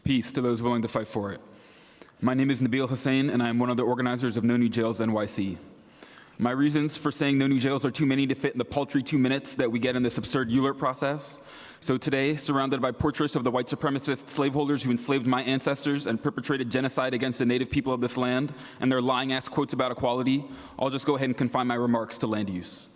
Peace to those willing to fight for it. My name is Nabil Hussain, and I am one of the organizers of No New Jails NYC. My reasons for saying no new jails are too many to fit in the paltry 2 minutes that we get in this absurd ULURP process. So today, surrounded by portraits of the white supremacist slaveholders who enslaved my ancestors and perpetrated genocide against the native people of this land, and their lying-ass quotes about equality, I'll just go ahead and confine my remarks to land use.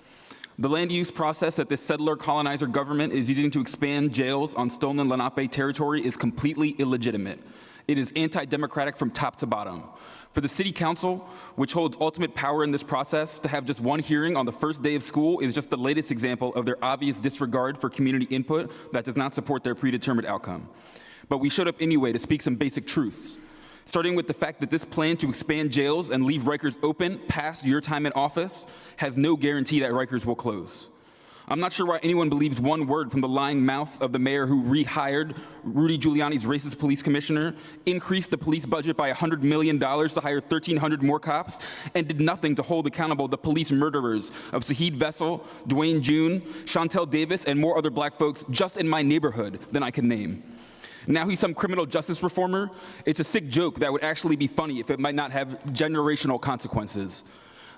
The land use process that this settler-colonizer government is using to expand jails on stolen Lenape territory is completely illegitimate. It is anti-democratic from top to bottom. For the city council, which holds ultimate power in this process, to have just one hearing on the first day of school is just the latest example of their obvious disregard for community input that does not support their predetermined outcome. But we showed up anyway to speak some basic truths, starting with the fact that this plan to expand jails and leave Rikers open past your time in office has no guarantee that Rikers will close. I'm not sure why anyone believes one word from the lying mouth of the mayor who rehired Rudy Giuliani's racist police commissioner, increased the police budget by $100 million to hire 1,300 more cops, and did nothing to hold accountable the police murderers of Saheed Vessel, Dwayne June, Chantel Davis, and more other black folks just in my neighborhood than I can name. Now he's some criminal justice reformer. It's a sick joke that would actually be funny if it might not have generational consequences.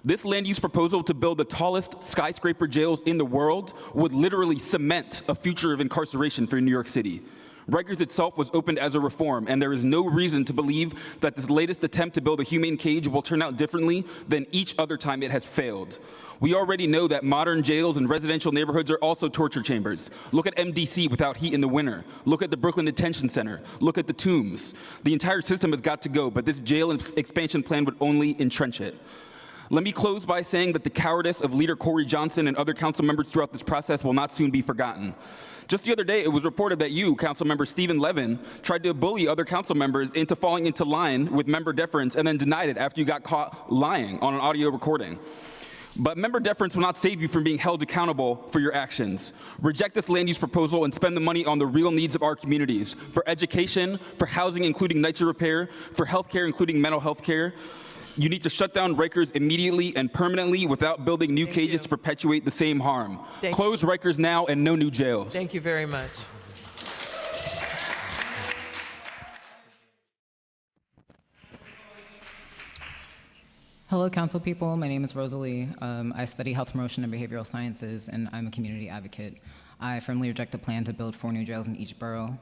This land use proposal to build the tallest skyscraper jails in the world would literally cement a future of incarceration for New York City. Rikers itself was opened as a reform, and there is no reason to believe that this latest attempt to build a humane cage will turn out differently than each other time it has failed. We already know that modern jails and residential neighborhoods are also torture chambers. Look at MDC without heat in the winter. Look at the Brooklyn Detention Center. Look at the Tombs. The entire system has got to go, but this jail expansion plan would only entrench it. Let me close by saying that the cowardice of Leader Corey Johnson and other council members throughout this process will not soon be forgotten. Just the other day, it was reported that you, Councilmember Stephen Levin, tried to bully other council members into falling into line with member deference and then denied it after you got caught lying on an audio recording. But member deference will not save you from being held accountable for your actions. Reject this land use proposal and spend the money on the real needs of our communities, for education, for housing including NYCHA repair, for healthcare including mental health care. You need to shut down Rikers immediately and permanently without building new cages to perpetuate the same harm. Close Rikers now and no new jails. Thank you very much. Hello, council people. My name is Rosalie. I study health promotion and behavioral sciences, and I'm a community advocate. I firmly reject the plan to build 4 new jails in each borough.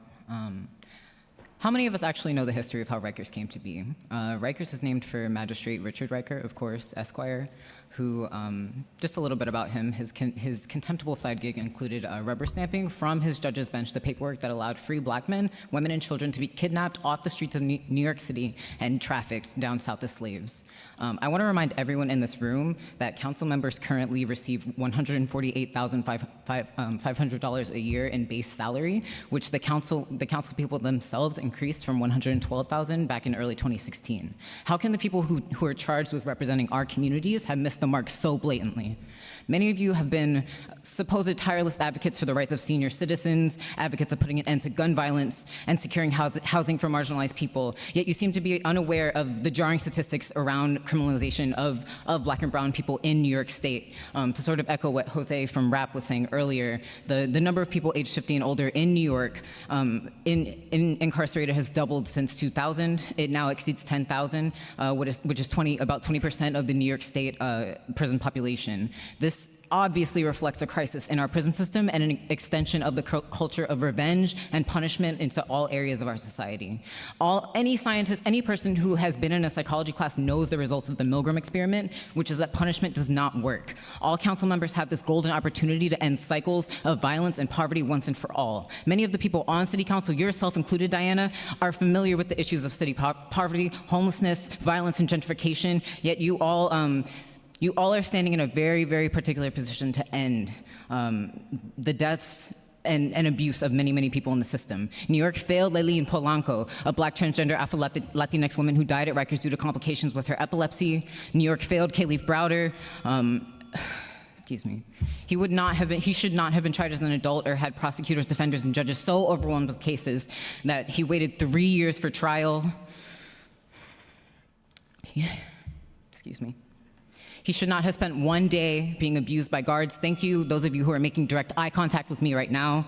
How many of us actually know the history of how Rikers came to be? Rikers is named for Magistrate Richard Riker, of course, Esquire, who, just a little bit about him, his contemptible side gig included rubber stamping from his judge's bench the paperwork that allowed free black men, women, and children to be kidnapped off the streets of New York City and trafficked down south as slaves. I want to remind everyone in this room that council members currently receive $148,500 a year in base salary, which the council people themselves increased from $112,000 back in early 2016. How can the people who are charged with representing our communities have missed the mark so blatantly? Many of you have been supposed tireless advocates for the rights of senior citizens, advocates of putting an end to gun violence and securing housing for marginalized people, yet you seem to be unaware of the jarring statistics around criminalization of black and brown people in New York State. To sort of echo what Jose from RAP was saying earlier, the number of people aged 50 and older in New York incarcerated has doubled since 2000. It now exceeds 10,000, which is about 20% of the New York State prison population. This obviously reflects a crisis in our prison system and an extension of the culture of revenge and punishment into all areas of our society. Any scientist, any person who has been in a psychology class knows the results of the Milgram experiment, which is that punishment does not work. All council members have this golden opportunity to end cycles of violence and poverty once and for all. Many of the people on city council, yourself included, Diana, are familiar with the issues of city poverty, homelessness, violence, and gentrification, yet you all are standing in a very, very particular position to end the deaths and abuse of many, many people in the system. New York failed Leilene Polanco, a black transgender Afro-Latinx woman who died at Rikers due to complications with her epilepsy. New York failed Kalief Browder. Excuse me. He should not have been tried as an adult or had prosecutors, defenders, and judges so overwhelmed with cases that he waited 3 years for trial. Excuse me. He should not have spent 1 day being abused by guards. Thank you, those of you who are making direct eye contact with me right now.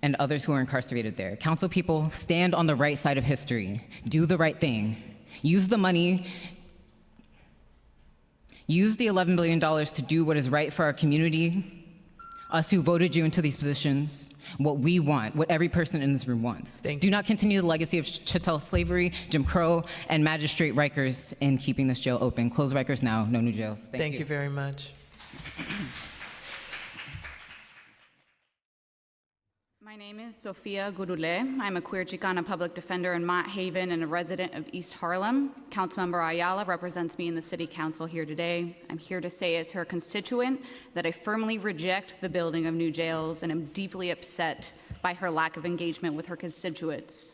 and others who are incarcerated there. Council people, stand on the right side of history. Do the right thing. Use the money. Use the $11 billion to do what is right for our community, us who voted you into these positions, what we want, what every person in this room wants. Do not continue the legacy of chattel slavery, Jim Crow, and Magistrate Rikers in keeping this jail open. Close Rikers now, no new jails. Thank you. Thank you very much. My name is Sofia Gurule. I'm a queer Chicana public defender in Mott Haven and a resident of East Harlem. Councilmember Ayala represents me in the City Council here today. I'm here to say as her constituent that I firmly reject the building of new jails and am deeply upset by her lack of engagement with her constituents.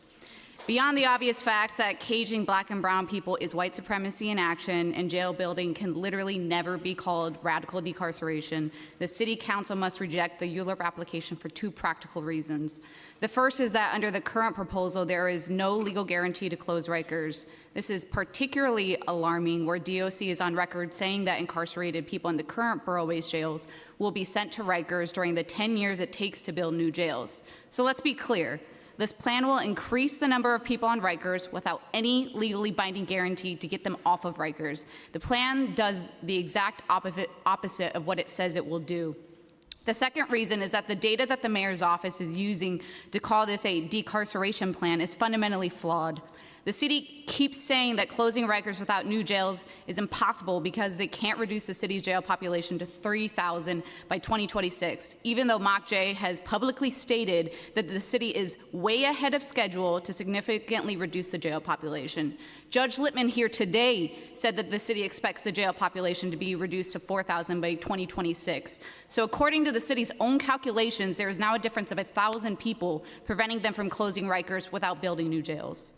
Beyond the obvious facts that caging Black and brown people is white supremacy in action and jail building can literally never be called radical decarceration, the City Council must reject the ULURP application for two practical reasons. The first is that under the current proposal, there is no legal guarantee to close Rikers. This is particularly alarming where DOC is on record saying that incarcerated people in the current borough-based jails will be sent to Rikers during the 10 years it takes to build new jails. So let's be clear. This plan will increase the number of people on Rikers without any legally binding guarantee to get them off of Rikers. The plan does the exact opposite of what it says it will do. The second reason is that the data that the mayor's office is using to call this a decarceration plan is fundamentally flawed. The city keeps saying that closing Rikers without new jails is impossible because it can't reduce the city's jail population to 3,000 by 2026, even though MOCJ has publicly stated that the city is way ahead of schedule to significantly reduce the jail population. Judge Littman here today said that the city expects the jail population to be reduced to 4,000 by 2026. So according to the city's own calculations, there is now a difference of 1,000 people preventing them from closing Rikers without building new jails.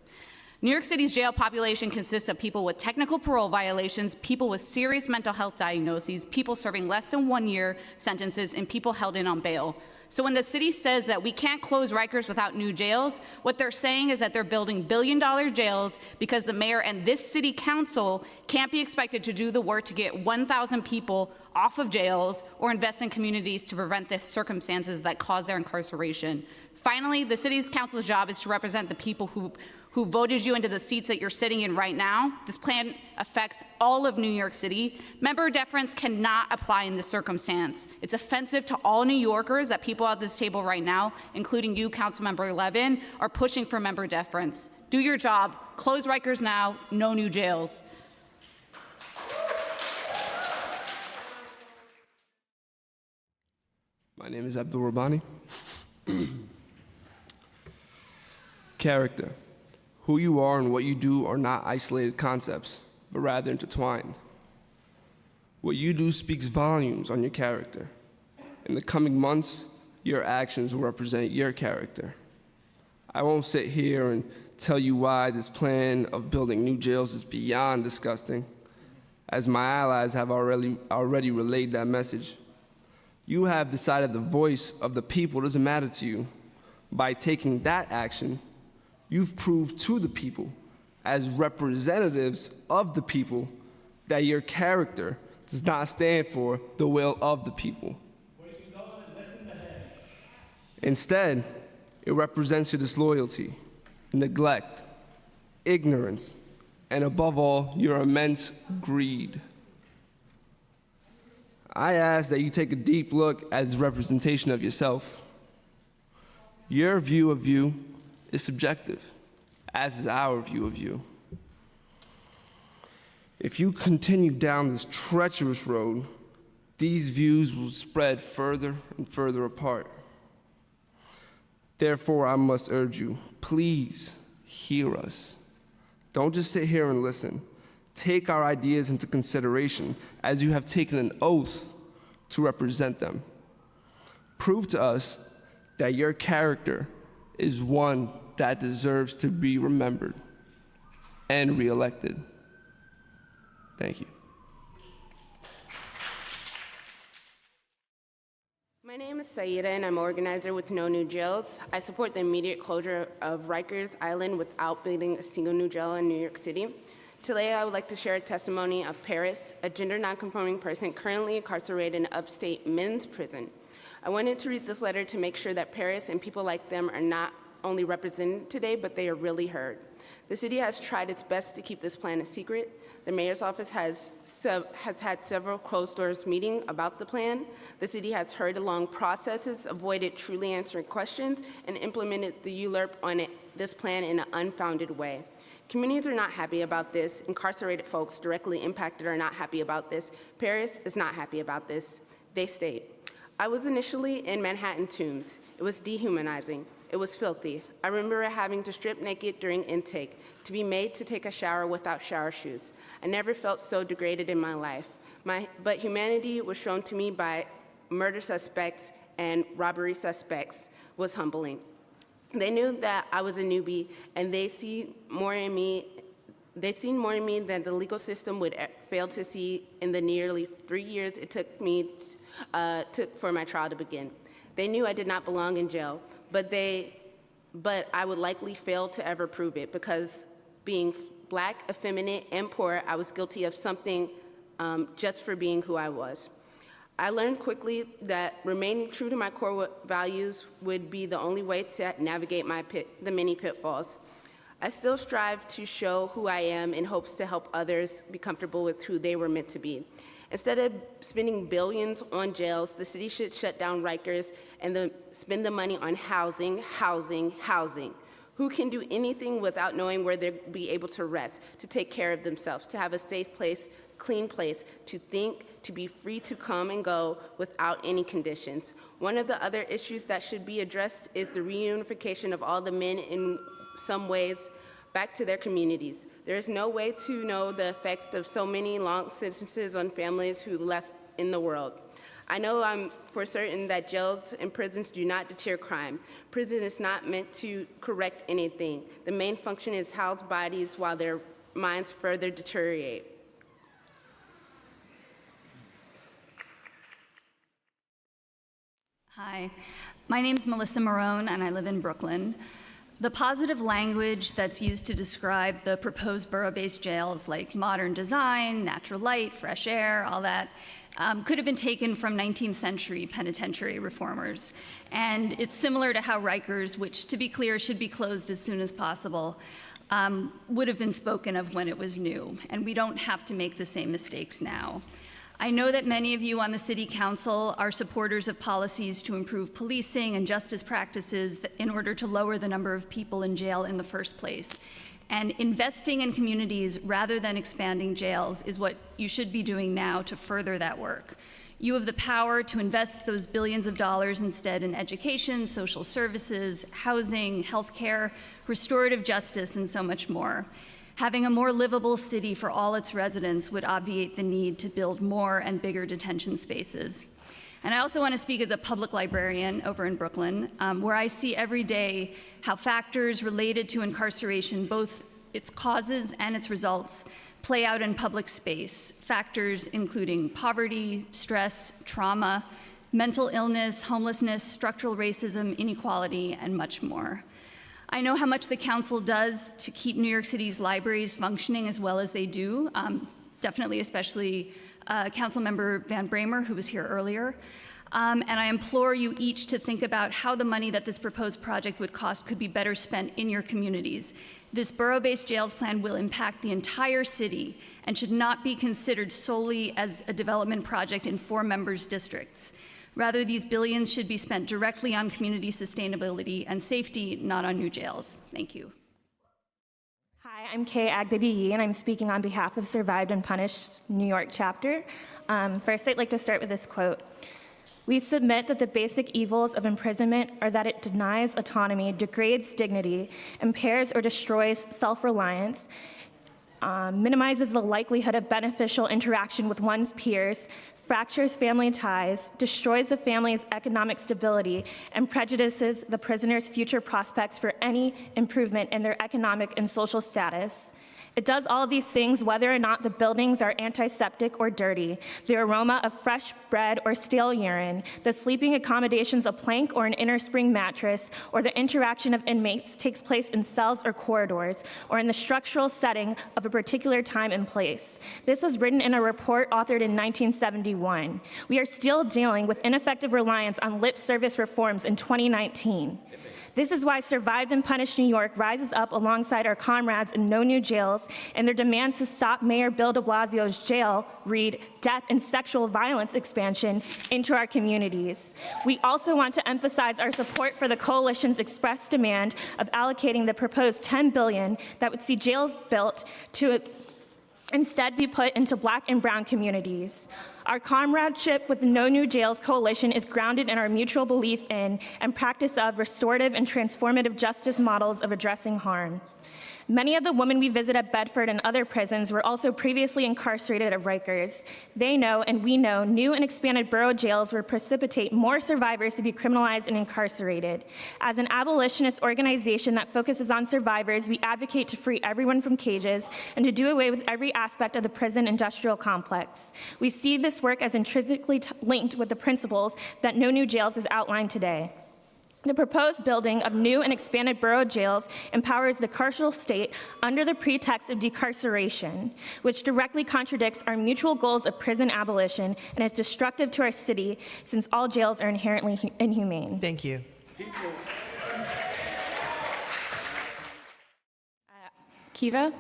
New York City's jail population consists of people with technical parole violations, people with serious mental health diagnoses, people serving less than 1 year sentences, and people held in on bail. So when the city says that we can't close Rikers without new jails, what they're saying is that they're building billion-dollar jails because the mayor and this city council can't be expected to do the work to get 1,000 people off of jails or invest in communities to prevent the circumstances that cause their incarceration. Finally, the city's council's job is to represent the people who voted you into the seats that you're sitting in right now. This plan affects all of New York City. Member deference cannot apply in this circumstance. It's offensive to all New Yorkers that people at this table right now, including you, Councilmember Levin, are pushing for member deference. Do your job. Close Rikers now. No new jails. My name is Abdul Rabbani. Character. Who you are and what you do are not isolated concepts, but rather intertwined. What you do speaks volumes on your character. In the coming months, your actions will represent your character. I won't sit here and tell you why this plan of building new jails is beyond disgusting, as my allies have already relayed that message. You have decided the voice of the people doesn't matter to you. By taking that action, you've proved to the people, as representatives of the people, that your character does not stand for the will of the people. Instead, it represents your disloyalty, neglect, ignorance, and above all, your immense greed. I ask that you take a deep look at this representation of yourself. Your view of you is subjective, as is our view of you. If you continue down this treacherous road, these views will spread further and further apart. Therefore, I must urge you, please hear us. Don't just sit here and listen. Take our ideas into consideration as you have taken an oath to represent them. Prove to us that your character is one that deserves to be remembered and reelected. Thank you. My name is Saida, and I'm an organizer with No New Jails. I support the immediate closure of Rikers Island without building a single new jail in New York City. Today, I would like to share a testimony of Paris, a gender nonconforming person currently incarcerated in upstate men's prison. I wanted to read this letter to make sure that Paris and people like them are not only represented today, but they are really heard. The city has tried its best to keep this plan a secret. The mayor's office has had several closed doors meetings about the plan. The city has hurried along processes, avoided truly answering questions, and implemented the ULURP on this plan in an unfounded way. Communities are not happy about this. Incarcerated folks directly impacted are not happy about this. Paris is not happy about this. They state, I was initially in Manhattan Tombs. It was dehumanizing. It was filthy. I remember having to strip naked during intake, to be made to take a shower without shower shoes. I never felt so degraded in my life. But humanity was shown to me by murder suspects and robbery suspects was humbling. They knew that I was a newbie, and they seen more in me than the legal system would fail to see in the nearly 3 years it took for my trial to begin. They knew I did not belong in jail, but I would likely fail to ever prove it because being Black, effeminate, and poor, I was guilty of something just for being who I was. I learned quickly that remaining true to my core values would be the only way to navigate the many pitfalls. I still strive to show who I am in hopes to help others be comfortable with who they were meant to be. Instead of spending billions on jails, the city should shut down Rikers and spend the money on housing, housing, housing. Who can do anything without knowing where they'll be able to rest, to take care of themselves, to have a safe place, clean place, to think, to be free to come and go without any conditions. One of the other issues that should be addressed is the reunification of all the men in some ways back to their communities. There is no way to know the effects of so many long sentences on families who left in the world. I know I'm for certain that jails and prisons do not deter crime. Prison is not meant to correct anything. The main function is house bodies while their minds further deteriorate. Hi, my name is Melissa Marone and I live in Brooklyn. The positive language that's used to describe the proposed borough-based jails, like modern design, natural light, fresh air, all that, could have been taken from 19th century penitentiary reformers. And it's similar to how Rikers, which to be clear should be closed as soon as possible, would have been spoken of when it was new. And we don't have to make the same mistakes now. I know that many of you on the City Council are supporters of policies to improve policing and justice practices in order to lower the number of people in jail in the first place. And investing in communities rather than expanding jails is what you should be doing now to further that work. You have the power to invest those billions of dollars instead in education, social services, housing, healthcare, restorative justice, and so much more. Having a more livable city for all its residents would obviate the need to build more and bigger detention spaces. And I also want to speak as a public librarian over in Brooklyn, where I see every day how factors related to incarceration, both its causes and its results, play out in public space. Factors including poverty, stress, trauma, mental illness, homelessness, structural racism, inequality, and much more. I know how much the council does to keep New York City's libraries functioning as well as they do, definitely especially Councilmember Van Bramer, who was here earlier. And I implore you each to think about how the money that this proposed project would cost could be better spent in your communities. This borough-based jails plan will impact the entire city and should not be considered solely as a development project in 4 members' districts. Rather, these billions should be spent directly on community sustainability and safety, not on new jails. Thank you. Hi, I'm Kay Agbabi, and I'm speaking on behalf of Survived and Punished New York chapter. First, I'd like to start with this quote. We submit that the basic evils of imprisonment are that it denies autonomy, degrades dignity, impairs or destroys self-reliance, minimizes the likelihood of beneficial interaction with one's peers, fractures family ties, destroys the family's economic stability, and prejudices the prisoner's future prospects for any improvement in their economic and social status. It does all of these things whether or not the buildings are antiseptic or dirty, the aroma of fresh bread or stale urine, the sleeping accommodations a plank or an inner spring mattress, or the interaction of inmates takes place in cells or corridors, or in the structural setting of a particular time and place. This was written in a report authored in 1971 1971. We are still dealing with ineffective reliance on lip service reforms in 2019. This is why Survived and Punished New York rises up alongside our comrades in No New Jails and their demands to stop Mayor Bill de Blasio's jail, read, death and sexual violence expansion into our communities. We also want to emphasize our support for the coalition's express demand of allocating the proposed $10 billion that would see jails built to instead be put into Black and brown communities. Our comradeship with the No New Jails Coalition is grounded in our mutual belief in and practice of restorative and transformative justice models of addressing harm. Many of the women we visit at Bedford and other prisons were also previously incarcerated at Rikers. They know, and we know, new and expanded borough jails will precipitate more survivors to be criminalized and incarcerated. As an abolitionist organization that focuses on survivors, we advocate to free everyone from cages and to do away with every aspect of the prison industrial complex. We see this work as intrinsically linked with the principles that No New Jails has outlined today. The proposed building of new and expanded borough jails empowers the carceral state under the pretext of decarceration, which directly contradicts our mutual goals of prison abolition and is destructive to our city since all jails are inherently inhumane. Thank you. Kiva?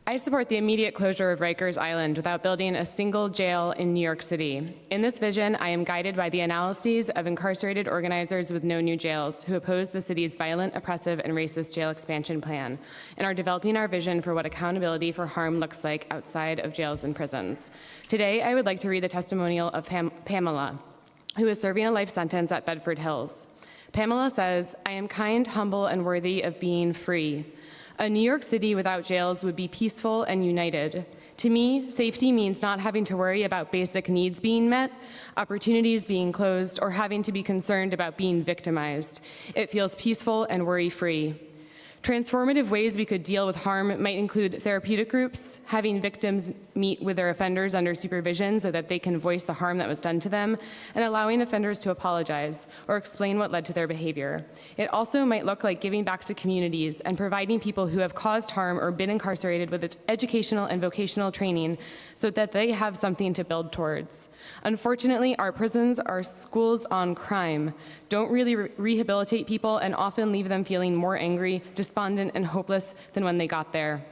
I support the immediate closure of Rikers Island without building a single jail in New York City. In this vision, I am guided by the analyses of incarcerated organizers with No New Jails who oppose the city's violent, oppressive, and racist jail expansion plan and are developing our vision for what accountability for harm looks like outside of jails and prisons. Today, I would like to read the testimonial of Pamela, who is serving a life sentence at Bedford Hills. Pamela says, "I am kind, humble, and worthy of being free. A New York City without jails would be peaceful and united. To me, safety means not having to worry about basic needs being met, opportunities being closed, or having to be concerned about being victimized. It feels peaceful and worry-free. Transformative ways we could deal with harm might include therapeutic groups, having victims meet with their offenders under supervision so that they can voice the harm that was done to them, and allowing offenders to apologize or explain what led to their behavior. It also might look like giving back to communities and providing people who have caused harm or been incarcerated with educational and vocational training so that they have something to build towards. Unfortunately, our prisons are schools on crime, don't really rehabilitate people, and often leave them feeling more angry, despondent, and hopeless than when they got there.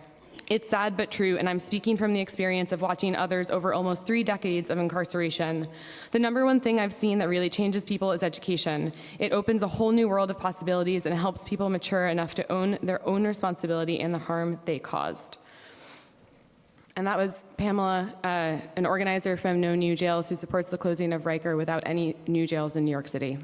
It's sad but true, and I'm speaking from the experience of watching others over almost 3 decades of incarceration. The number one thing I've seen that really changes people is education. It opens a whole new world of possibilities and helps people mature enough to own their own responsibility in the harm they caused." And that was Pamela, an organizer from No New Jails who supports the closing of Riker without any new jails in New York City.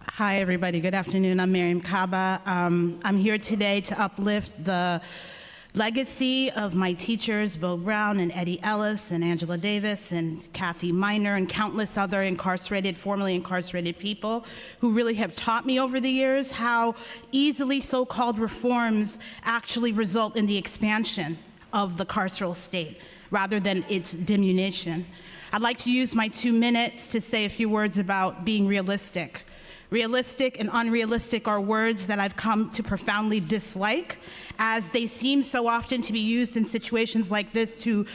Hi, everybody. Good afternoon. I'm Miriam Kaba. I'm here today to uplift the legacy of my teachers, Bill Brown and Eddie Ellis and Angela Davis and Kathy Miner and countless other incarcerated, formerly incarcerated people who really have taught me over the years how easily so-called reforms actually result in the expansion of the carceral state rather than its diminution. I'd like to use my 2 minutes to say a few words about being realistic. Realistic and unrealistic are words that I've come to profoundly dislike, as they seem so often to be used in situations like this to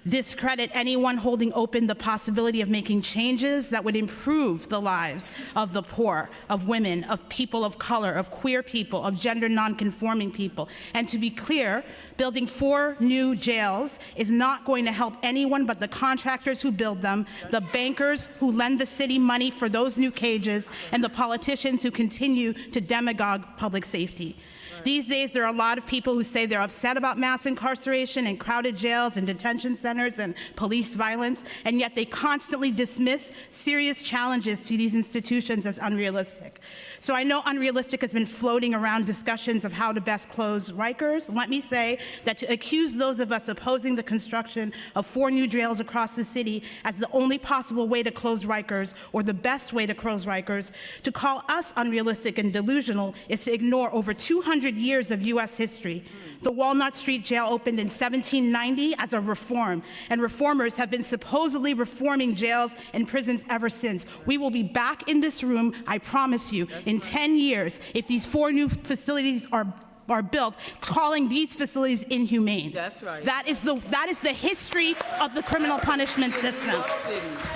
discredit anyone holding open the possibility of making changes that would improve the lives of the poor, of women, of people of color, of queer people, of gender nonconforming people. And to be clear, building 4 new jails is not going to help anyone but the contractors who build them, the bankers who lend the city money for those new cages, and the politicians who continue to demagogue public safety. These days, there are a lot of people who say they're upset about mass incarceration and crowded jails and detention centers and police violence, and yet they constantly dismiss serious challenges to these institutions as unrealistic. So I know unrealistic has been floating around discussions of how to best close Rikers. Let me say that to accuse those of us opposing the construction of 4 new jails across the city as the only possible way to close Rikers, or the best way to close Rikers, to call us unrealistic and delusional is to ignore over 200 years of U.S. history. The Walnut Street Jail opened in 1790 as a reform, and reformers have been supposedly reforming jails and prisons ever since. We will be back in this room, I promise you, in 10 years if these 4 new facilities are built, calling these facilities inhumane. That's right. That is the history of the criminal punishment system.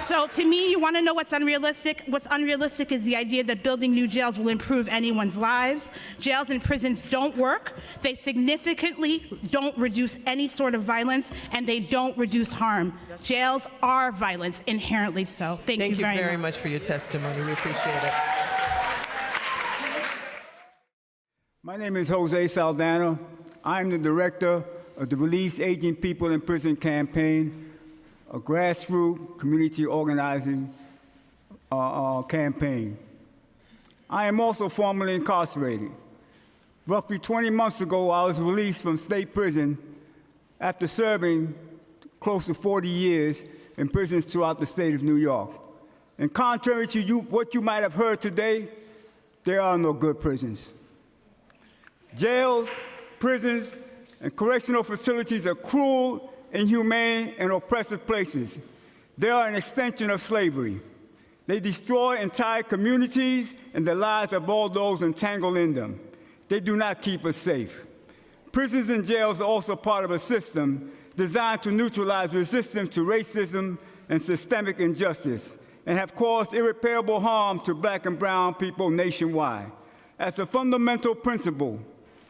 So to me, you want to know what's unrealistic? What's unrealistic is the idea that building new jails will improve anyone's lives. Jails and prisons don't work. They significantly don't reduce any sort of violence, and they don't reduce harm. Jails are violence, inherently so. Thank you very much for your testimony. We appreciate it. My name is Jose Saldana. I'm the director of the Release Aging People in Prison campaign, a grassroots community organizing campaign. I am also formerly incarcerated. Roughly 20 months ago, I was released from state prison after serving close to 40 years in prisons throughout the state of New York. And contrary to what you might have heard today, there are no good prisons. Jails, prisons, and correctional facilities are cruel, inhumane, and oppressive places. They are an extension of slavery. They destroy entire communities and the lives of all those entangled in them. They do not keep us safe. Prisons and jails are also part of a system designed to neutralize resistance to racism and systemic injustice, and have caused irreparable harm to Black and brown people nationwide. As a fundamental principle,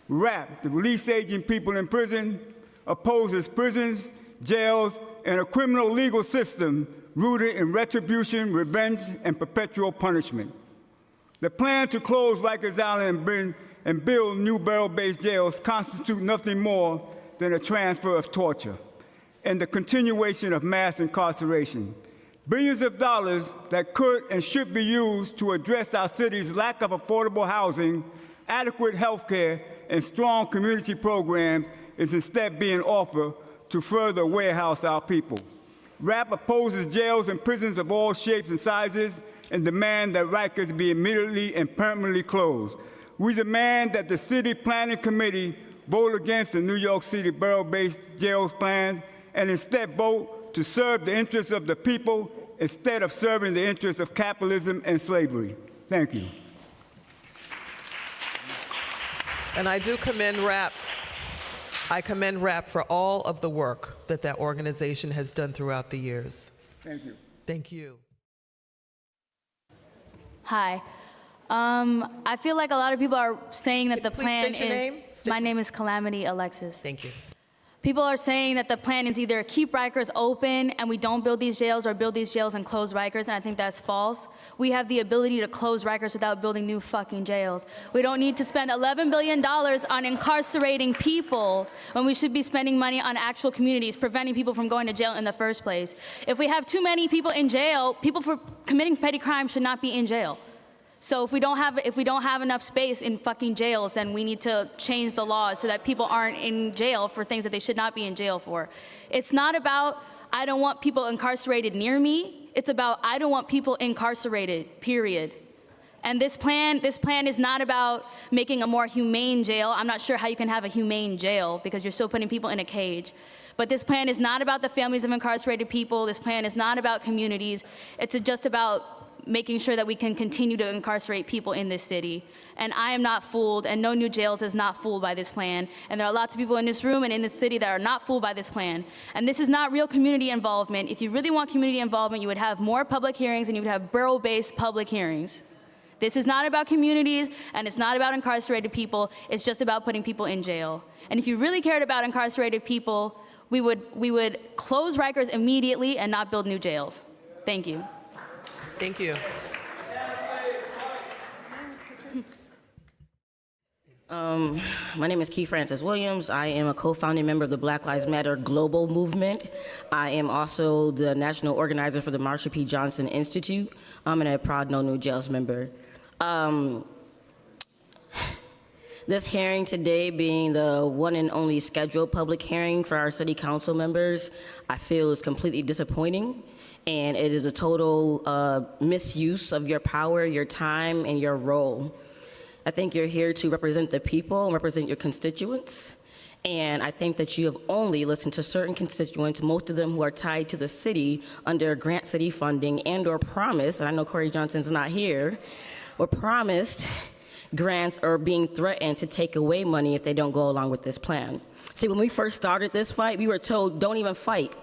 RAP, the Release Aging People in Prison, opposes prisons, jails, and a criminal legal system rooted in retribution, revenge, and perpetual punishment. The plan to close Rikers Island and build new borough-based jails constitute nothing more than a transfer of torture and the continuation of mass incarceration. Billions of dollars that could and should be used to address our city's lack of affordable housing, adequate health care, and strong community programs is instead being offered to further warehouse our people. RAP opposes jails and prisons of all shapes and sizes and demand that Rikers be immediately and permanently closed. We demand that the City Planning Committee vote against the New York City Borough-Based Jails Plan and instead vote to serve the interests of the people instead of serving the interests of capitalism and slavery. Thank you. And I do commend RAP. I commend RAP for all of the work that that organization has done throughout the years. Thank you. Thank you. Hi. I feel like a lot of people are saying that the Please plan state your name. My name is Calamity Alexis. Thank you. People are saying that the plan is either keep Rikers open and we don't build these jails, or build these jails and close Rikers, and I think that's false. We have the ability to close Rikers without building new fucking jails. We don't need to spend $11 billion on incarcerating people when we should be spending money on actual communities, preventing people from going to jail in the first place. If we have too many people in jail, people for committing petty crimes should not be in jail. So if we don't have enough space in fucking jails, then we need to change the laws so that people aren't in jail for things that they should not be in jail for. It's not about I don't want people incarcerated near me. It's about I don't want people incarcerated, period. And this plan is not about making a more humane jail. I'm not sure how you can have a humane jail because you're still putting people in a cage. But this plan is not about the families of incarcerated people. This plan is not about communities. It's just about making sure that we can continue to incarcerate people in this city. And I am not fooled, and No New Jails is not fooled by this plan. And there are lots of people in this room and in this city that are not fooled by this plan. And this is not real community involvement. If you really want community involvement, you would have more public hearings and you would have borough-based public hearings. This is not about communities, and it's not about incarcerated people. It's just about putting people in jail. And if you really cared about incarcerated people, we would close Rikers immediately and not build new jails. Thank you. Thank you. My name is Key Francis Williams. I am a co-founding member of the Black Lives Matter global movement. I am also the national organizer for the Marsha P. Johnson Institute. I'm a proud No New Jails member. This hearing today being the one and only scheduled public hearing for our city council members, I feel is completely disappointing. And it is a total misuse of your power, your time, and your role. I think you're here to represent the people and represent your constituents. And I think that you have only listened to certain constituents, most of them who are tied to the city under grant city funding and or promise, and I know Corey Johnson's not here, were promised grants are being threatened to take away money if they don't go along with this plan. See, when we first started this fight, we were told, don't even fight.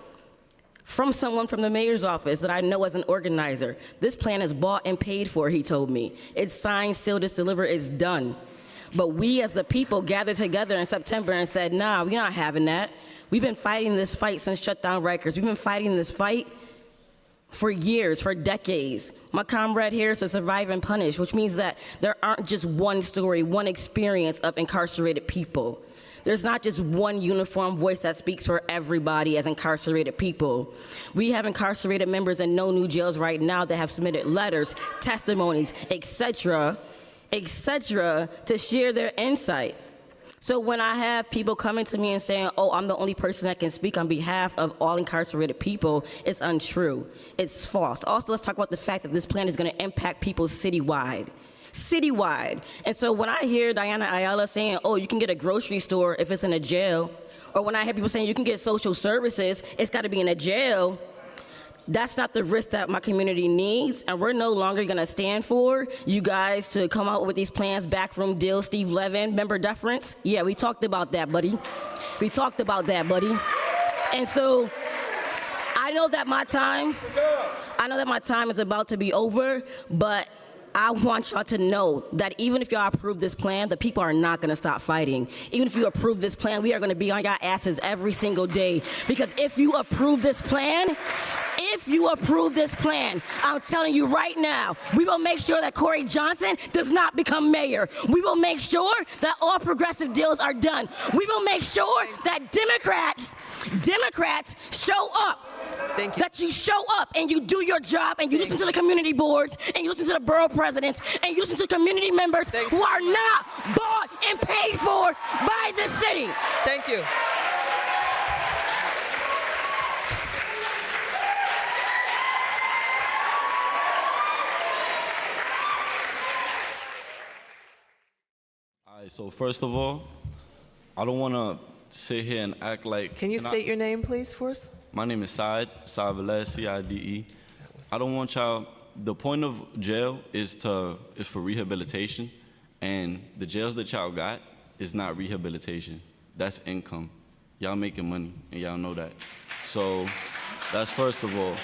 From someone from the mayor's office that I know as an organizer. This plan is bought and paid for, he told me. It's signed, sealed, it's delivered, it's done. But we as the people gathered together in September and said, nah, we're not having that. We've been fighting this fight since shut down Rikers. We've been fighting this fight for years, for decades. My comrade here is to survive and punish, which means that there aren't just one story, one experience of incarcerated people. There's not just one uniform voice that speaks for everybody as incarcerated people. We have incarcerated members in no new jails right now that have submitted letters, testimonies, etc., to share their insight. So when I have people coming to me and saying, oh, I'm the only person that can speak on behalf of all incarcerated people, it's untrue. It's false. Also, let's talk about the fact that this plan is going to impact people citywide. And so when I hear Diana Ayala saying, oh, you can get a grocery store if it's in a jail, or when I hear people saying you can get social services, it's got to be in a jail, that's not the risk that my community needs, and we're no longer going to stand for you guys to come out with these plans, backroom deals, Steve Levin, member deference. Yeah, we talked about that, buddy. And so I know that my time is about to be over, but I want y'all to know that even if y'all approve this plan, the people are not going to stop fighting. Even if you approve this plan, we are going to be on y'all asses every single day. Because if you approve this plan, I'm telling you right now, we will make sure that Corey Johnson does not become mayor. We will make sure that all progressive deals are done. We will make sure that Democrats show up. Thank you. That you show up and you do your job and you listen to the community boards and you listen to the borough presidents and you listen to community members who are not bought and paid for by the city. Thank you. All right, so first of all, I don't want to sit here and act like... Can you state your name, please, for us? My name is Saad Velez, C-I-D-E. I don't want y'all... The point of jail is for rehabilitation, and the jails that y'all got is not rehabilitation. That's income. Y'all making money, and y'all know that. So that's first of all.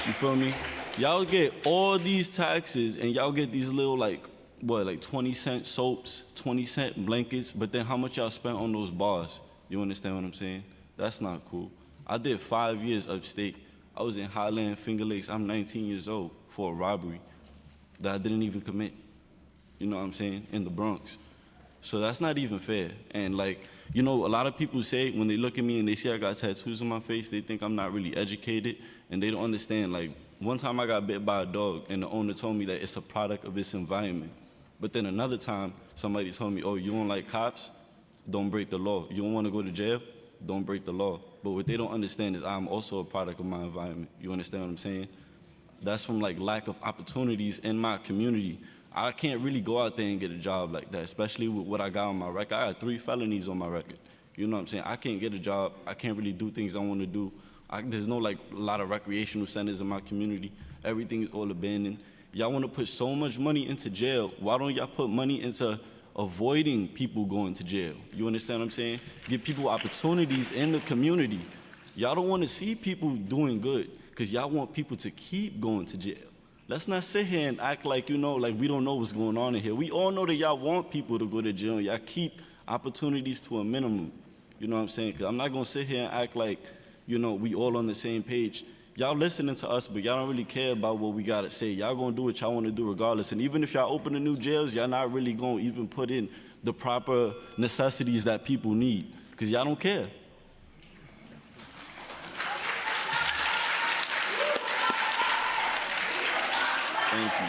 You feel me? Y'all get all these taxes, and y'all get these little, like 20-cent soaps, 20-cent blankets, but then how much y'all spent on those bars? You understand what I'm saying? That's not cool. I did 5 years upstate. I was in Highland, Finger Lakes. I'm 19 years old for a robbery that I didn't even commit. You know what I'm saying? In the Bronx. So that's not even fair. And a lot of people say when they look at me and they see I got tattoos on my face, they think I'm not really educated and they don't understand. One time I got bit by a dog and the owner told me that it's a product of its environment. But then another time, somebody told me, oh, you don't like cops? Don't break the law. You don't want to go to jail? Don't break the law. But what they don't understand is I'm also a product of my environment. You understand what I'm saying? That's from lack of opportunities in my community. I can't really go out there and get a job like that, especially with what I got on my record. I got 3 felonies on my record. You know what I'm saying? I can't get a job. I can't really do things I want to do. There's no a lot of recreational centers in my community. Everything is all abandoned. Y'all want to put so much money into jail. Why don't y'all put money into avoiding people going to jail? You understand what I'm saying? Give people opportunities in the community. Y'all don't want to see people doing good because y'all want people to keep going to jail. Let's not sit here and act like, we don't know what's going on in here. We all know that y'all want people to go to jail. Y'all keep opportunities to a minimum. You know what I'm saying? Because I'm not going to sit here and act like, we all on the same page. Y'all listening to us, but y'all don't really care about what we got to say. Y'all going to do what y'all want to do regardless. And even if y'all open the new jails, y'all not really going to even put in the proper necessities that people need because y'all don't care. Thank you.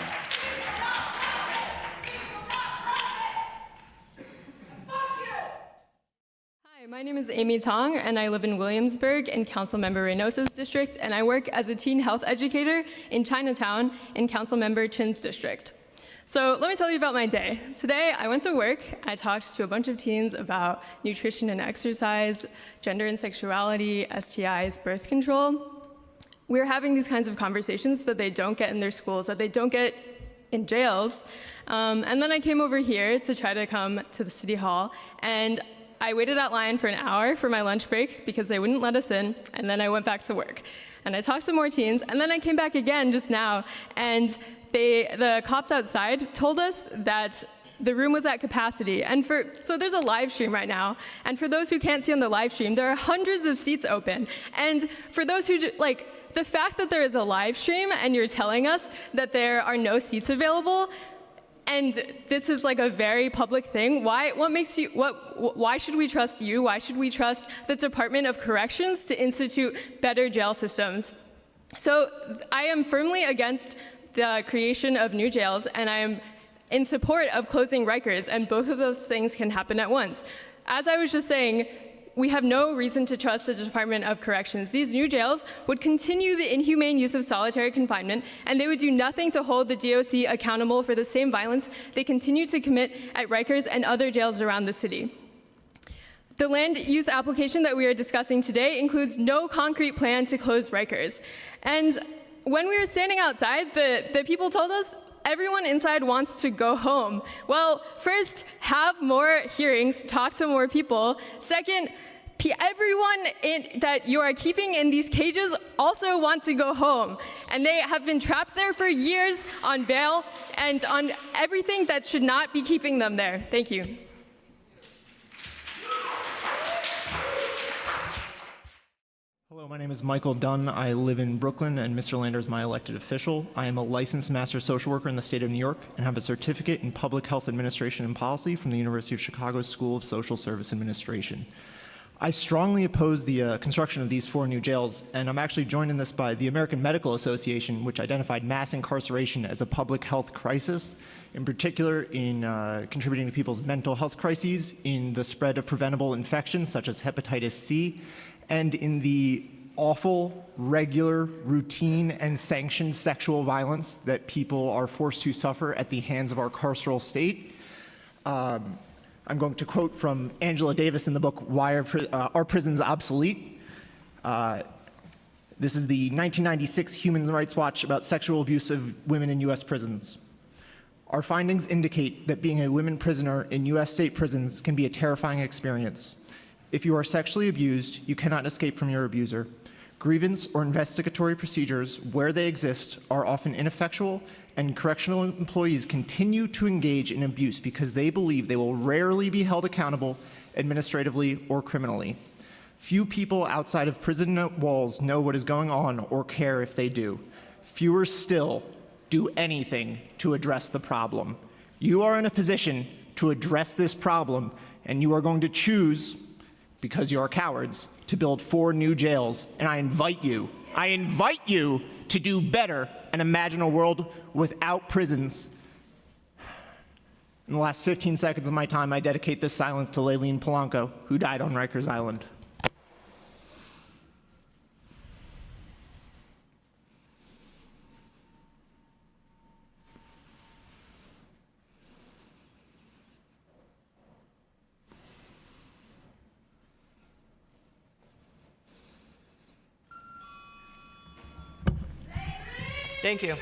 Hi, my name is Amy Tong, and I live in Williamsburg in Councilmember Reynoso's district, and I work as a teen health educator in Chinatown in Councilmember Chin's district. So let me tell you about my day. Today, I went to work. I talked to a bunch of teens about nutrition and exercise, gender and sexuality, STIs, birth control. We're having these kinds of conversations that they don't get in their schools, that they don't get in jails. And then I came over here to try to come to the City Hall, and I waited out line for an hour for my lunch break because they wouldn't let us in, and then I went back to work. And I talked to more teens, and then I came back again just now, and the cops outside told us that the room was at capacity. So there's a live stream right now, and for those who can't see on the live stream, there are hundreds of seats open. And for those who, the fact that there is a live stream and you're telling us that there are no seats available, and this is like a very public thing, why should we trust you? Why should we trust the Department of Corrections to institute better jail systems? So I am firmly against the creation of new jails, and I am in support of closing Rikers, and both of those things can happen at once. As I was just saying, we have no reason to trust the Department of Corrections. These new jails would continue the inhumane use of solitary confinement, and they would do nothing to hold the DOC accountable for the same violence they continue to commit at Rikers and other jails around the city. The land use application that we are discussing today includes no concrete plan to close Rikers. And when we were standing outside, the people told us everyone inside wants to go home. Well, first, have more hearings, talk to more people. Second, everyone that you are keeping in these cages also want to go home. And they have been trapped there for years on bail and on everything that should not be keeping them there. Thank you. Hello, my name is Michael Dunn. I live in Brooklyn, and Mr. Lander is my elected official. I am a licensed master social worker in the state of New York and have a certificate in public health administration and policy from the University of Chicago School of Social Service Administration. I strongly oppose the construction of these 4 new jails, and I'm actually joined in this by the American Medical Association, which identified mass incarceration as a public health crisis, in particular in contributing to people's mental health crises, in the spread of preventable infections such as hepatitis C, and in the awful, regular, routine, and sanctioned sexual violence that people are forced to suffer at the hands of our carceral state. I'm going to quote from Angela Davis in the book, Why Are Prisons Obsolete? This is the 1996 Human Rights Watch about sexual abuse of women in U.S. prisons. Our findings indicate that being a women prisoner in U.S. state prisons can be a terrifying experience. If you are sexually abused, you cannot escape from your abuser. Grievance or investigatory procedures, where they exist, are often ineffectual, and correctional employees continue to engage in abuse because they believe they will rarely be held accountable administratively or criminally. Few people outside of prison walls know what is going on or care if they do. Fewer still do anything to address the problem. You are in a position to address this problem, and you are going to choose, because you are cowards, to build 4 new jails. And I invite you to do better and imagine a world without prisons. In the last 15 seconds of my time, I dedicate this silence to Layleen Polanco, who died on Rikers Island. Thank you.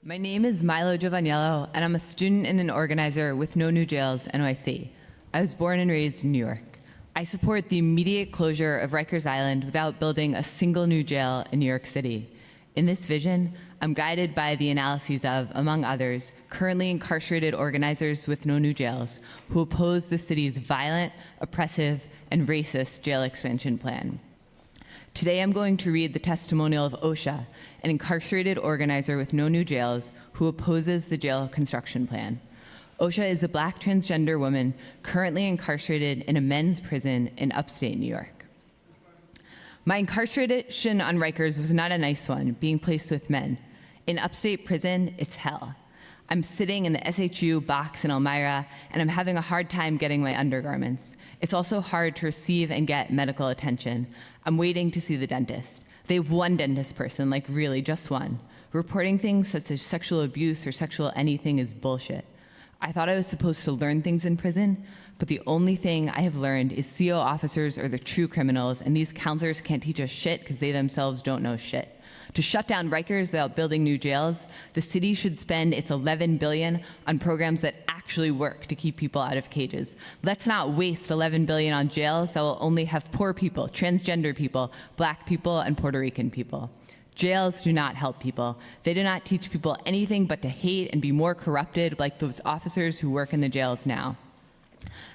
My name is Milo Giovanniello, and I'm a student and an organizer with No New Jails, NYC. I was born and raised in New York. I support the immediate closure of Rikers Island without building a single new jail in New York City. In this vision, I'm guided by the analyses of, among others, currently incarcerated organizers with No New Jails who oppose the city's violent, oppressive, and racist jail expansion plan. Today I'm going to read the testimonial of Osha, an incarcerated organizer with No New Jails who opposes the jail construction plan. Osha is a Black transgender woman currently incarcerated in a men's prison in upstate New York. My incarceration on Rikers was not a nice one, being placed with men. In upstate prison, it's hell. I'm sitting in the SHU box in Elmira, and I'm having a hard time getting my undergarments. It's also hard to receive and get medical attention. I'm waiting to see the dentist. They have one dentist person, like really, just one. Reporting things such as sexual abuse or sexual anything is bullshit. I thought I was supposed to learn things in prison, but the only thing I have learned is CO officers are the true criminals, and these counselors can't teach us shit because they themselves don't know shit. To shut down Rikers without building new jails, the city should spend its $11 billion on programs that actually work to keep people out of cages. Let's not waste $11 billion on jails that will only have poor people, transgender people, black people, and Puerto Rican people. Jails do not help people. They do not teach people anything but to hate and be more corrupted like those officers who work in the jails now.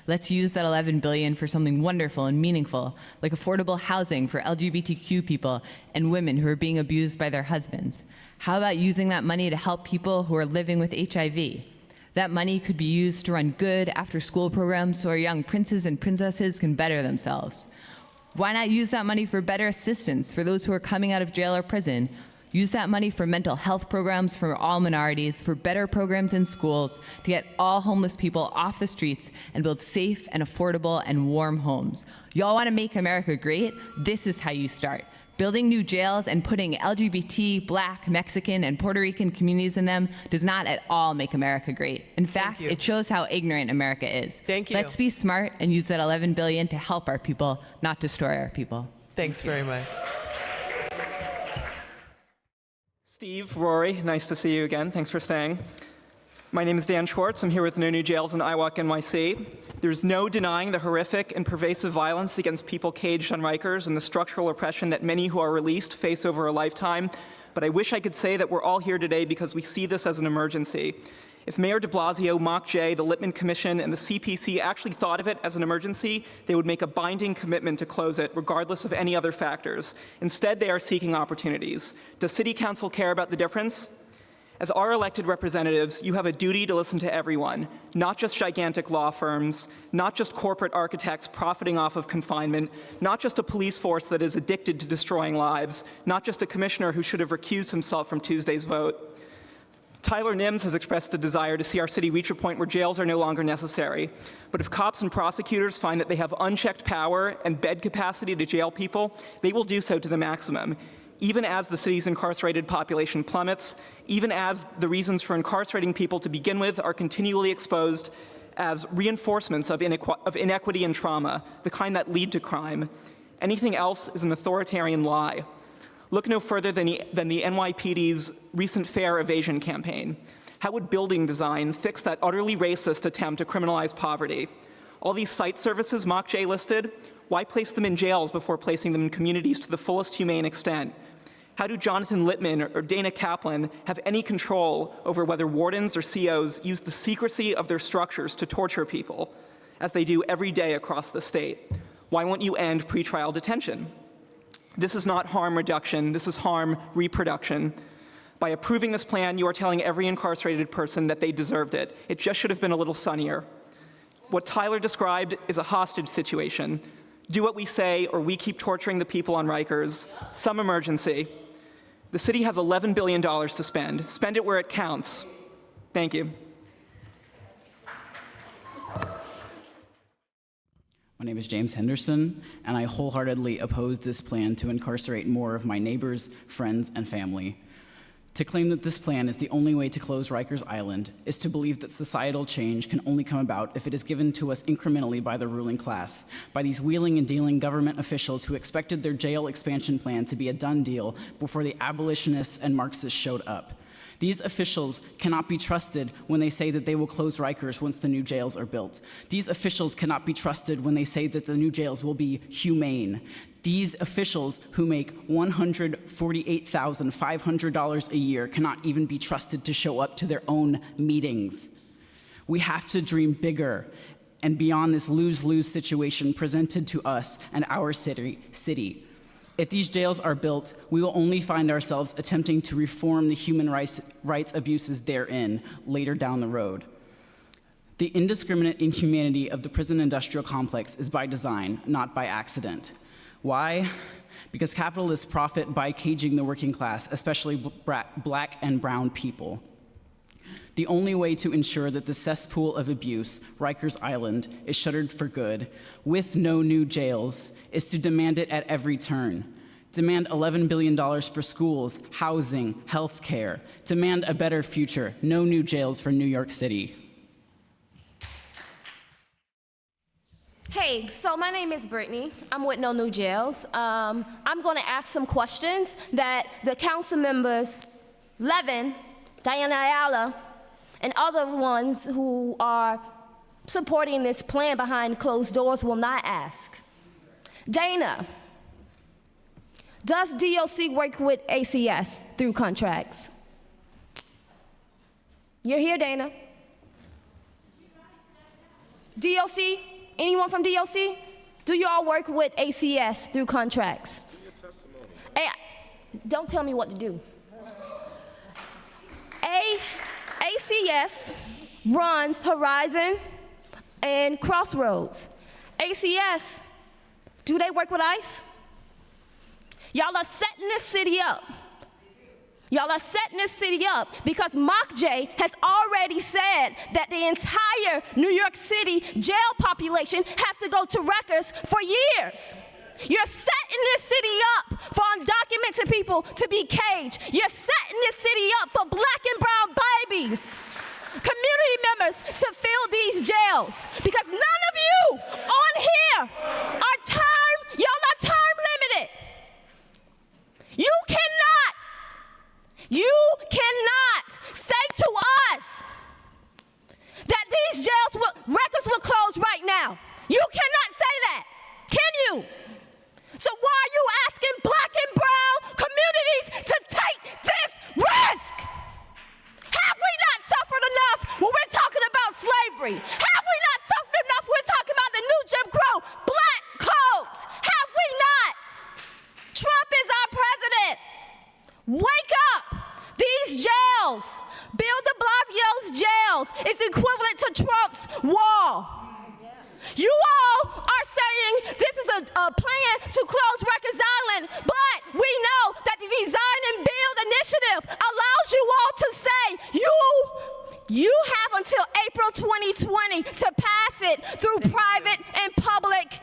Let's use that $11 billion for something wonderful and meaningful, like affordable housing for LGBTQ people and women who are being abused by their husbands. How about using that money to help people who are living with HIV? That money could be used to run good after-school programs so our young princes and princesses can better themselves. Why not use that money for better assistance for those who are coming out of jail or prison? Use that money for mental health programs for all minorities, for better programs in schools, to get all homeless people off the streets and build safe and affordable and warm homes. Y'all want to make America great? This is how you start. Building new jails and putting LGBT, Black, Mexican, and Puerto Rican communities in them does not at all make America great. In fact, it shows how ignorant America is. Thank you. Let's be smart and use that $11 billion to help our people, not destroy our people. Thanks very much. Steve, Rory, nice to see you again. Thanks for staying. My name is Dan Schwartz. I'm here with No New Jails in IWOC NYC. There's no denying the horrific and pervasive violence against people caged on Rikers and the structural oppression that many who are released face over a lifetime. But I wish I could say that we're all here today because we see this as an emergency. If Mayor de Blasio, Mock J, the Lippman Commission, and the CPC actually thought of it as an emergency, they would make a binding commitment to close it, regardless of any other factors. Instead, they are seeking opportunities. Does City Council care about the difference? As our elected representatives, you have a duty to listen to everyone, not just gigantic law firms, not just corporate architects profiting off of confinement, not just a police force that is addicted to destroying lives, not just a commissioner who should have recused himself from Tuesday's vote. Tyler Nims has expressed a desire to see our city reach a point where jails are no longer necessary. But if cops and prosecutors find that they have unchecked power and bed capacity to jail people, they will do so to the maximum, even as the city's incarcerated population plummets, even as the reasons for incarcerating people to begin with are continually exposed as reinforcements of inequity and trauma, the kind that lead to crime. Anything else is an authoritarian lie. Look no further than the NYPD's recent fare evasion campaign. How would building design fix that utterly racist attempt to criminalize poverty? All these site services Mock J listed, why place them in jails before placing them in communities to the fullest humane extent? How do Jonathan Littman or Dana Kaplan have any control over whether wardens or COs use the secrecy of their structures to torture people, as they do every day across the state? Why won't you end pretrial detention? This is not harm reduction, this is harm reproduction. By approving this plan, you are telling every incarcerated person that they deserved it. It just should have been a little sunnier. What Tyler described is a hostage situation. Do what we say, or we keep torturing the people on Rikers. Some emergency. The city has $11 billion to spend. Spend it where it counts. Thank you. My name is James Henderson, and I wholeheartedly oppose this plan to incarcerate more of my neighbors, friends, and family. To claim that this plan is the only way to close Rikers Island is to believe that societal change can only come about if it is given to us incrementally by the ruling class, by these wheeling and dealing government officials who expected their jail expansion plan to be a done deal before the abolitionists and Marxists showed up. These officials cannot be trusted when they say that they will close Rikers once the new jails are built. These officials cannot be trusted when they say that the new jails will be humane. These officials who make $148,500 a year cannot even be trusted to show up to their own meetings. We have to dream bigger and beyond this lose-lose situation presented to us and our city. If these jails are built, we will only find ourselves attempting to reform the human rights abuses therein later down the road. The indiscriminate inhumanity of the prison industrial complex is by design, not by accident. Why? Because capitalists profit by caging the working class, especially black and brown people. The only way to ensure that the cesspool of abuse, Rikers Island, is shuttered for good, with no new jails, is to demand it at every turn. Demand $11 billion for schools, housing, health care. Demand a better future, no new jails for New York City. Hey, so my name is Brittany. I'm with No New Jails. I'm going to ask some questions that the council members, Levin, Diana Ayala, and other ones who are supporting this plan behind closed doors will not ask. Dana, does DOC work with ACS through contracts? You're here, Dana. DOC? Anyone from DOC? Do you all work with ACS through contracts? Hey, don't tell me what to do. ACS runs Horizon and Crossroads. ACS, do they work with ICE? Y'all are setting this city up. Y'all are setting this city up because Mock J has already said that the entire New York City jail population has to go to Rikers for years. You're setting this city up for undocumented people to be caged. You're setting this city up for black and brown babies, community members to fill these jails because none of you on here are y'all are term limited. You cannot say to us that these records will close right now. You cannot say that, can you? So why are you asking black and brown communities to take this risk? Have we not suffered enough when we're talking about slavery? Have we not suffered enough when we're talking about the new Jim Crow, black codes? Have we not? Trump is our president. Wake up! These jails, Bill de Blasio's jails, is equivalent to Trump's wall. You all are saying this is a plan to close Rikers Island, but we know that the Design and Build initiative allows you all to say you have until April 2020 to pass it through private and public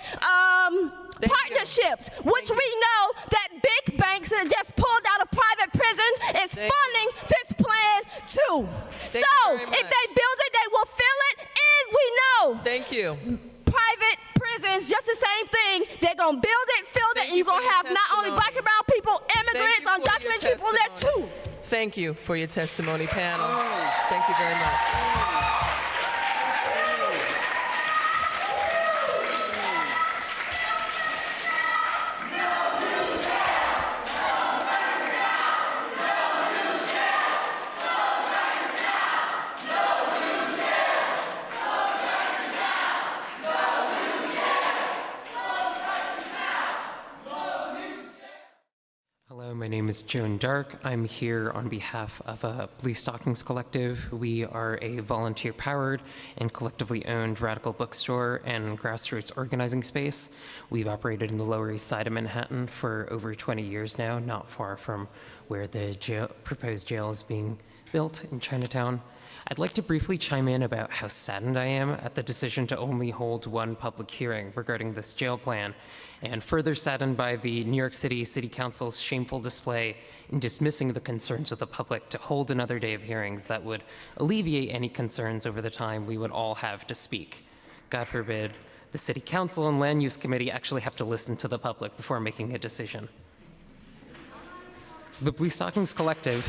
partnerships, which we know that big banks that just pulled out of private prison is funding this plan too. So if they build it, they will fill it, and we know. Thank you. Private prisons, just the same thing. They're gonna build it, fill it, and you're gonna have not only black and brown people, immigrants, undocumented people there too. Thank you for your testimony, panel. Thank you very much. Hello, my name is Joan Dark. I'm here on behalf of Blue Stockings Collective. We are a volunteer-powered and collectively owned radical bookstore and grassroots organizing space. We've operated in the Lower East Side of Manhattan for over 20 years now, not far from where the proposed jail is being built in Chinatown. I'd like to briefly chime in about how saddened I am at the decision to only hold one public hearing regarding this jail plan, and further saddened by the New York City City Council's shameful display in dismissing the concerns of the public to hold another day of hearings that would alleviate any concerns over the time we would all have to speak. God forbid the City Council and Land Use Committee actually have to listen to the public before making a decision. The Blue Stockings Collective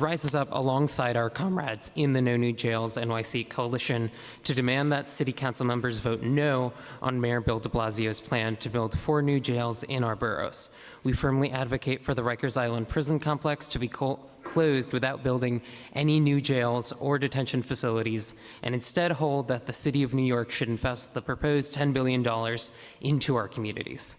rises up alongside our comrades in the No New Jails NYC coalition to demand that City Council members vote no on Mayor Bill de Blasio's plan to build 4 new jails in our boroughs. We firmly advocate for the Rikers Island prison complex to be closed without building any new jails or detention facilities, and instead hold that the City of New York should invest the proposed $10 billion into our communities.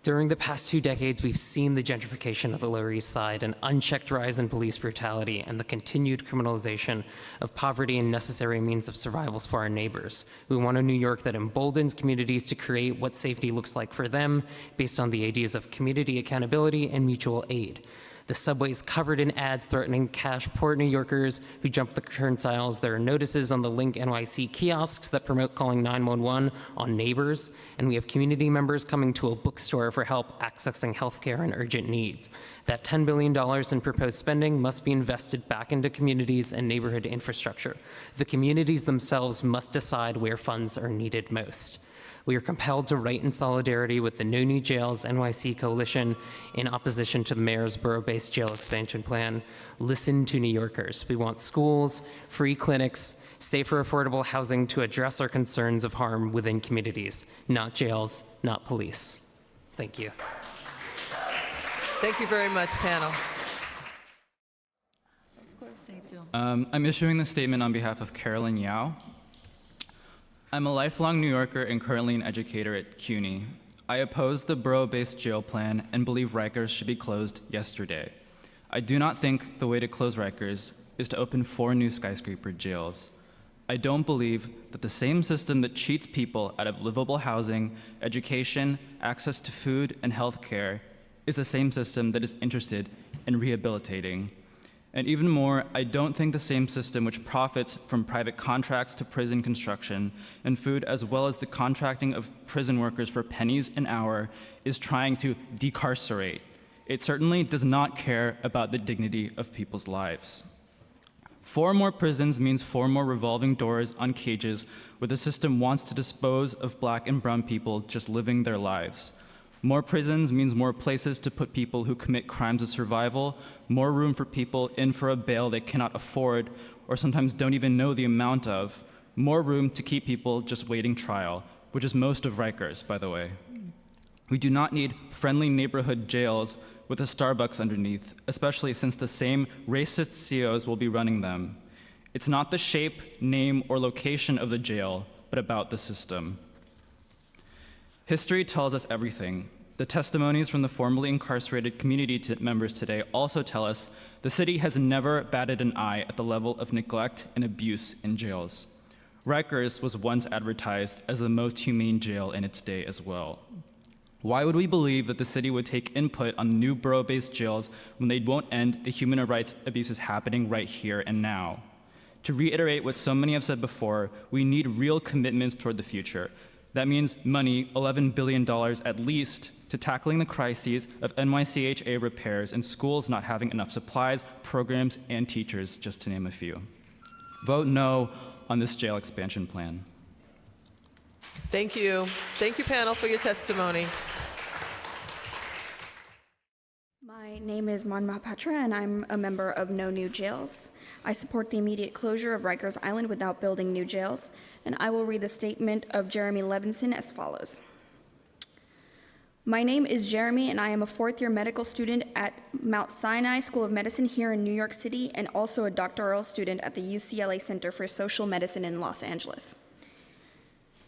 During the past 2 decades, we've seen the gentrification of the Lower East Side, an unchecked rise in police brutality, and the continued criminalization of poverty and necessary means of survival for our neighbors. We want a New York that emboldens communities to create what safety looks like for them based on the ideas of community accountability and mutual aid. The subway's covered in ads threatening cash poor New Yorkers who jump the turnstiles. There are notices on the Link NYC kiosks that promote calling 911 on neighbors. And we have community members coming to a bookstore for help accessing healthcare and urgent needs. That $10 billion in proposed spending must be invested back into communities and neighborhood infrastructure. The communities themselves must decide where funds are needed most. We are compelled to write in solidarity with the No New Jails NYC coalition in opposition to the mayor's borough-based jail expansion plan. Listen to New Yorkers. We want schools, free clinics, safer, affordable housing to address our concerns of harm within communities, not jails, not police. Thank you. Thank you very much, panel. I'm issuing this statement on behalf of Carolyn Yao. I'm a lifelong New Yorker and currently an educator at CUNY. I oppose the Borough-Based Jail Plan and believe Rikers should be closed yesterday. I do not think the way to close Rikers is to open 4 new skyscraper jails. I don't believe that the same system that cheats people out of livable housing, education, access to food, and health care is the same system that is interested in rehabilitating. And even more, I don't think the same system which profits from private contracts to prison construction and food, as well as the contracting of prison workers for pennies an hour, is trying to decarcerate. It certainly does not care about the dignity of people's lives. 4 more prisons means 4 more revolving doors on cages where the system wants to dispose of Black and brown people just living their lives. More prisons means more places to put people who commit crimes of survival, more room for people in for a bail they cannot afford or sometimes don't even know the amount of, more room to keep people just waiting trial, which is most of Rikers, by the way. We do not need friendly neighborhood jails with a Starbucks underneath, especially since the same racist CEOs will be running them. It's not the shape, name, or location of the jail, but about the system. History tells us everything. The testimonies from the formerly incarcerated community members today also tell us the city has never batted an eye at the level of neglect and abuse in jails. Rikers was once advertised as the most humane jail in its day as well. Why would we believe that the city would take input on new borough-based jails when they won't end the human rights abuses happening right here and now? To reiterate what so many have said before, we need real commitments toward the future. That means money, $11 billion at least, to tackling the crises of NYCHA repairs and schools not having enough supplies, programs, and teachers, just to name a few. Vote no on this jail expansion plan. Thank you. Thank you, panel, for your testimony. My name is Manma Patra, and I'm a member of No New Jails. I support the immediate closure of Rikers Island without building new jails, and I will read the statement of Jeremy Levinson as follows. My name is Jeremy, and I am a 4th-year medical student at Mount Sinai School of Medicine here in New York City, and also a doctoral student at the UCLA Center for Social Medicine in Los Angeles,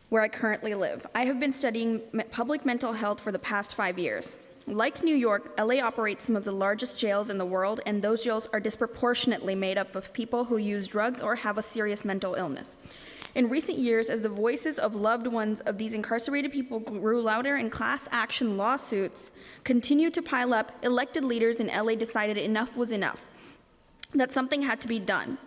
where I currently live. I have been studying public mental health for the past 5 years. Like New York, LA operates some of the largest jails in the world, and those jails are disproportionately made up of people who use drugs or have a serious mental illness. In recent years, as the voices of loved ones of these incarcerated people grew louder and class action lawsuits continued to pile up, elected leaders in LA decided enough was enough, that something had to be done.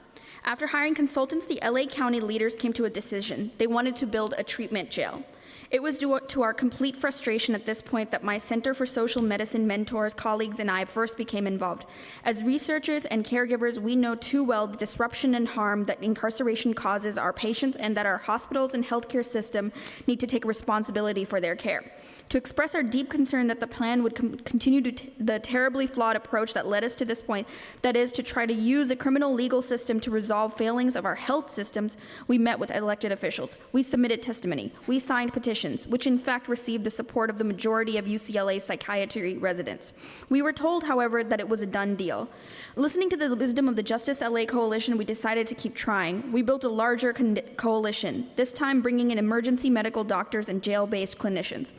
After hiring consultants, the LA County leaders came to a decision. They wanted to build a treatment jail. It was due to our complete frustration at this point that my Center for Social Medicine mentors, colleagues, and I first became involved. As researchers and caregivers, we know too well the disruption and harm that incarceration causes our patients and that our hospitals and healthcare system need to take responsibility for their care. To express our deep concern that the plan would continue the terribly flawed approach that led us to this point, that is, to try to use the criminal legal system to resolve failings of our health systems, we met with elected officials. We submitted testimony. We signed petitions, which in fact received the support of the majority of UCLA psychiatry residents. We were told, however, that it was a done deal. Listening to the wisdom of the Justice LA Coalition, we decided to keep trying. We built a larger coalition, this time bringing in emergency medical doctors and jail-based clinicians.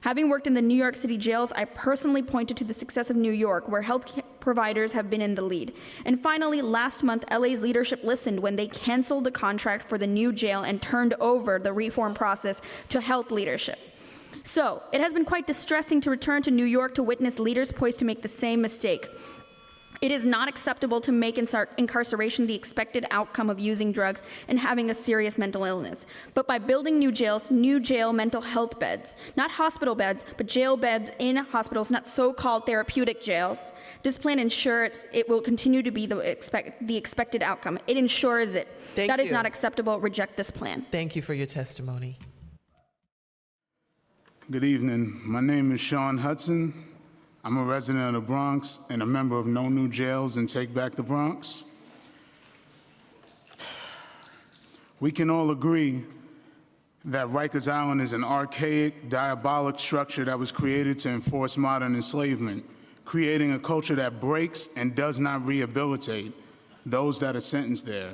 Having worked in the New York City jails, I personally pointed to the success of New York, where health providers have been in the lead. And finally, last month, LA's leadership listened when they canceled the contract for the new jail and turned over the reform process to health leadership. So, it has been quite distressing to return to New York to witness leaders poised to make the same mistake. It is not acceptable to make incarceration the expected outcome of using drugs and having a serious mental illness. But by building new jails, new jail mental health beds, not hospital beds, but jail beds in hospitals, not so-called therapeutic jails, this plan ensures it will continue to be the expected outcome. It ensures it. That is not acceptable. Reject this plan. Thank you for your testimony. Good evening. My name is Sean Hudson. I'm a resident of the Bronx and a member of No New Jails and Take Back the Bronx. We can all agree that Rikers Island is an archaic, diabolic structure that was created to enforce modern enslavement, creating a culture that breaks and does not rehabilitate those that are sentenced there.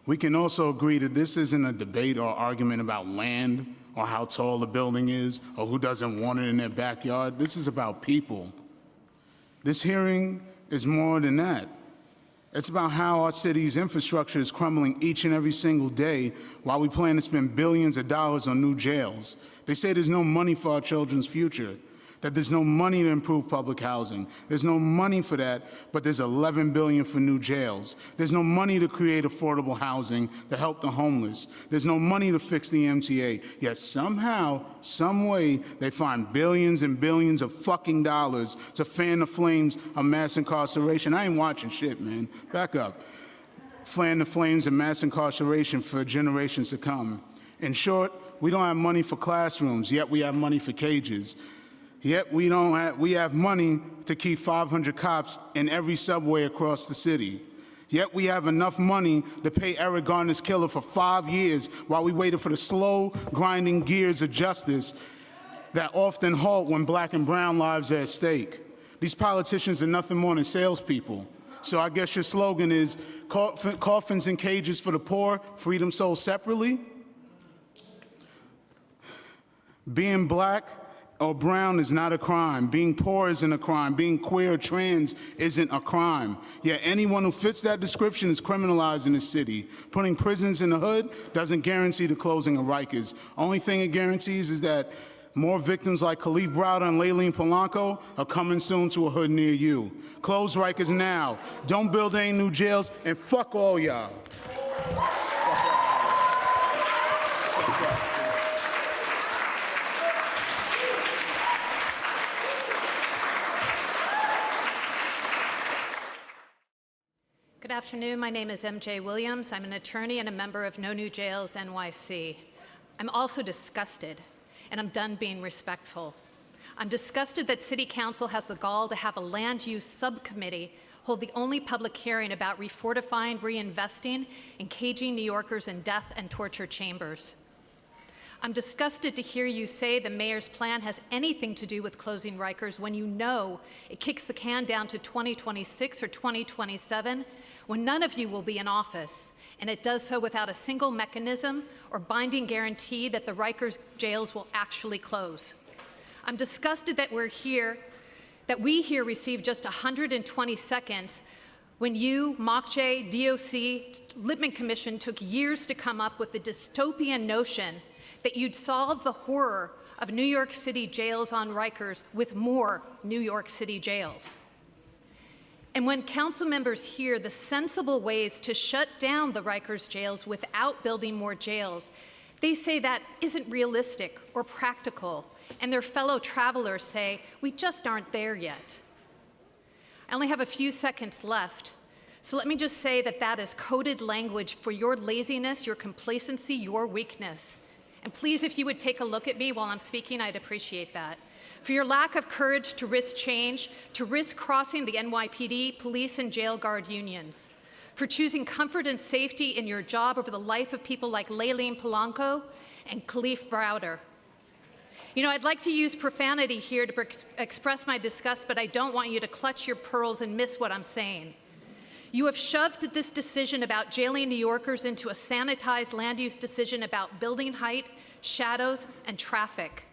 We can also agree that this isn't a debate or argument about land or how tall the building is or who doesn't want it in their backyard. This is about people. This hearing is more than that. It's about how our city's infrastructure is crumbling each and every single day while we plan to spend billions of dollars on new jails. They say there's no money for our children's future, that there's no money to improve public housing. There's no money for that, but there's $11 billion for new jails. There's no money to create affordable housing to help the homeless. There's no money to fix the MTA. Yet somehow, some way, they find billions and billions of fucking dollars to fan the flames of mass incarceration. I ain't watching shit, man. Back up. Fan the flames of mass incarceration for generations to come. In short, we don't have money for classrooms, yet we have money for cages. Yet we have money to keep 500 cops in every subway across the city. Yet we have enough money to pay Eric Garner's killer for 5 years while we waited for the slow, grinding gears of justice that often halt when black and brown lives are at stake. These politicians are nothing more than salespeople. So I guess your slogan is coffins and cages for the poor, freedom sold separately? Being black or brown is not a crime. Being poor isn't a crime. Being queer or trans isn't a crime. Yet anyone who fits that description is criminalized in this city. Putting prisons in the hood doesn't guarantee the closing of Rikers. Only thing it guarantees is that more victims like Khalif Browder and Layleen Polanco are coming soon to a hood near you. Close Rikers now. Don't build any new jails, and fuck all y'all. Good afternoon. My name is MJ Williams. I'm an attorney and a member of No New Jails NYC. I'm also disgusted, and I'm done being respectful. I'm disgusted that City Council has the gall to have a land use subcommittee hold the only public hearing about refortifying, reinvesting, and caging New Yorkers in death and torture chambers. I'm disgusted to hear you say the mayor's plan has anything to do with closing Rikers when you know it kicks the can down to 2026 or 2027, when none of you will be in office, and it does so without a single mechanism or binding guarantee that the Rikers jails will actually close. I'm disgusted that we here receive just 120 seconds when you, MOCJ, DOC, Lippman Commission took years to come up with the dystopian notion that you'd solve the horror of New York City jails on Rikers with more New York City jails. And when council members hear the sensible ways to shut down the Rikers jails without building more jails, they say that isn't realistic or practical, and their fellow travelers say, we just aren't there yet. I only have a few seconds left, so let me just say that that is coded language for your laziness, your complacency, your weakness. And please, if you would take a look at me while I'm speaking, I'd appreciate that. For your lack of courage to risk change, to risk crossing the NYPD, police, and jail guard unions. For choosing comfort and safety in your job over the life of people like Layleen Polanco and Khalif Browder. You know, I'd like to use profanity here to express my disgust, but I don't want you to clutch your pearls and miss what I'm saying. You have shoved this decision about jailing New Yorkers into a sanitized land use decision about building height, shadows, and traffic.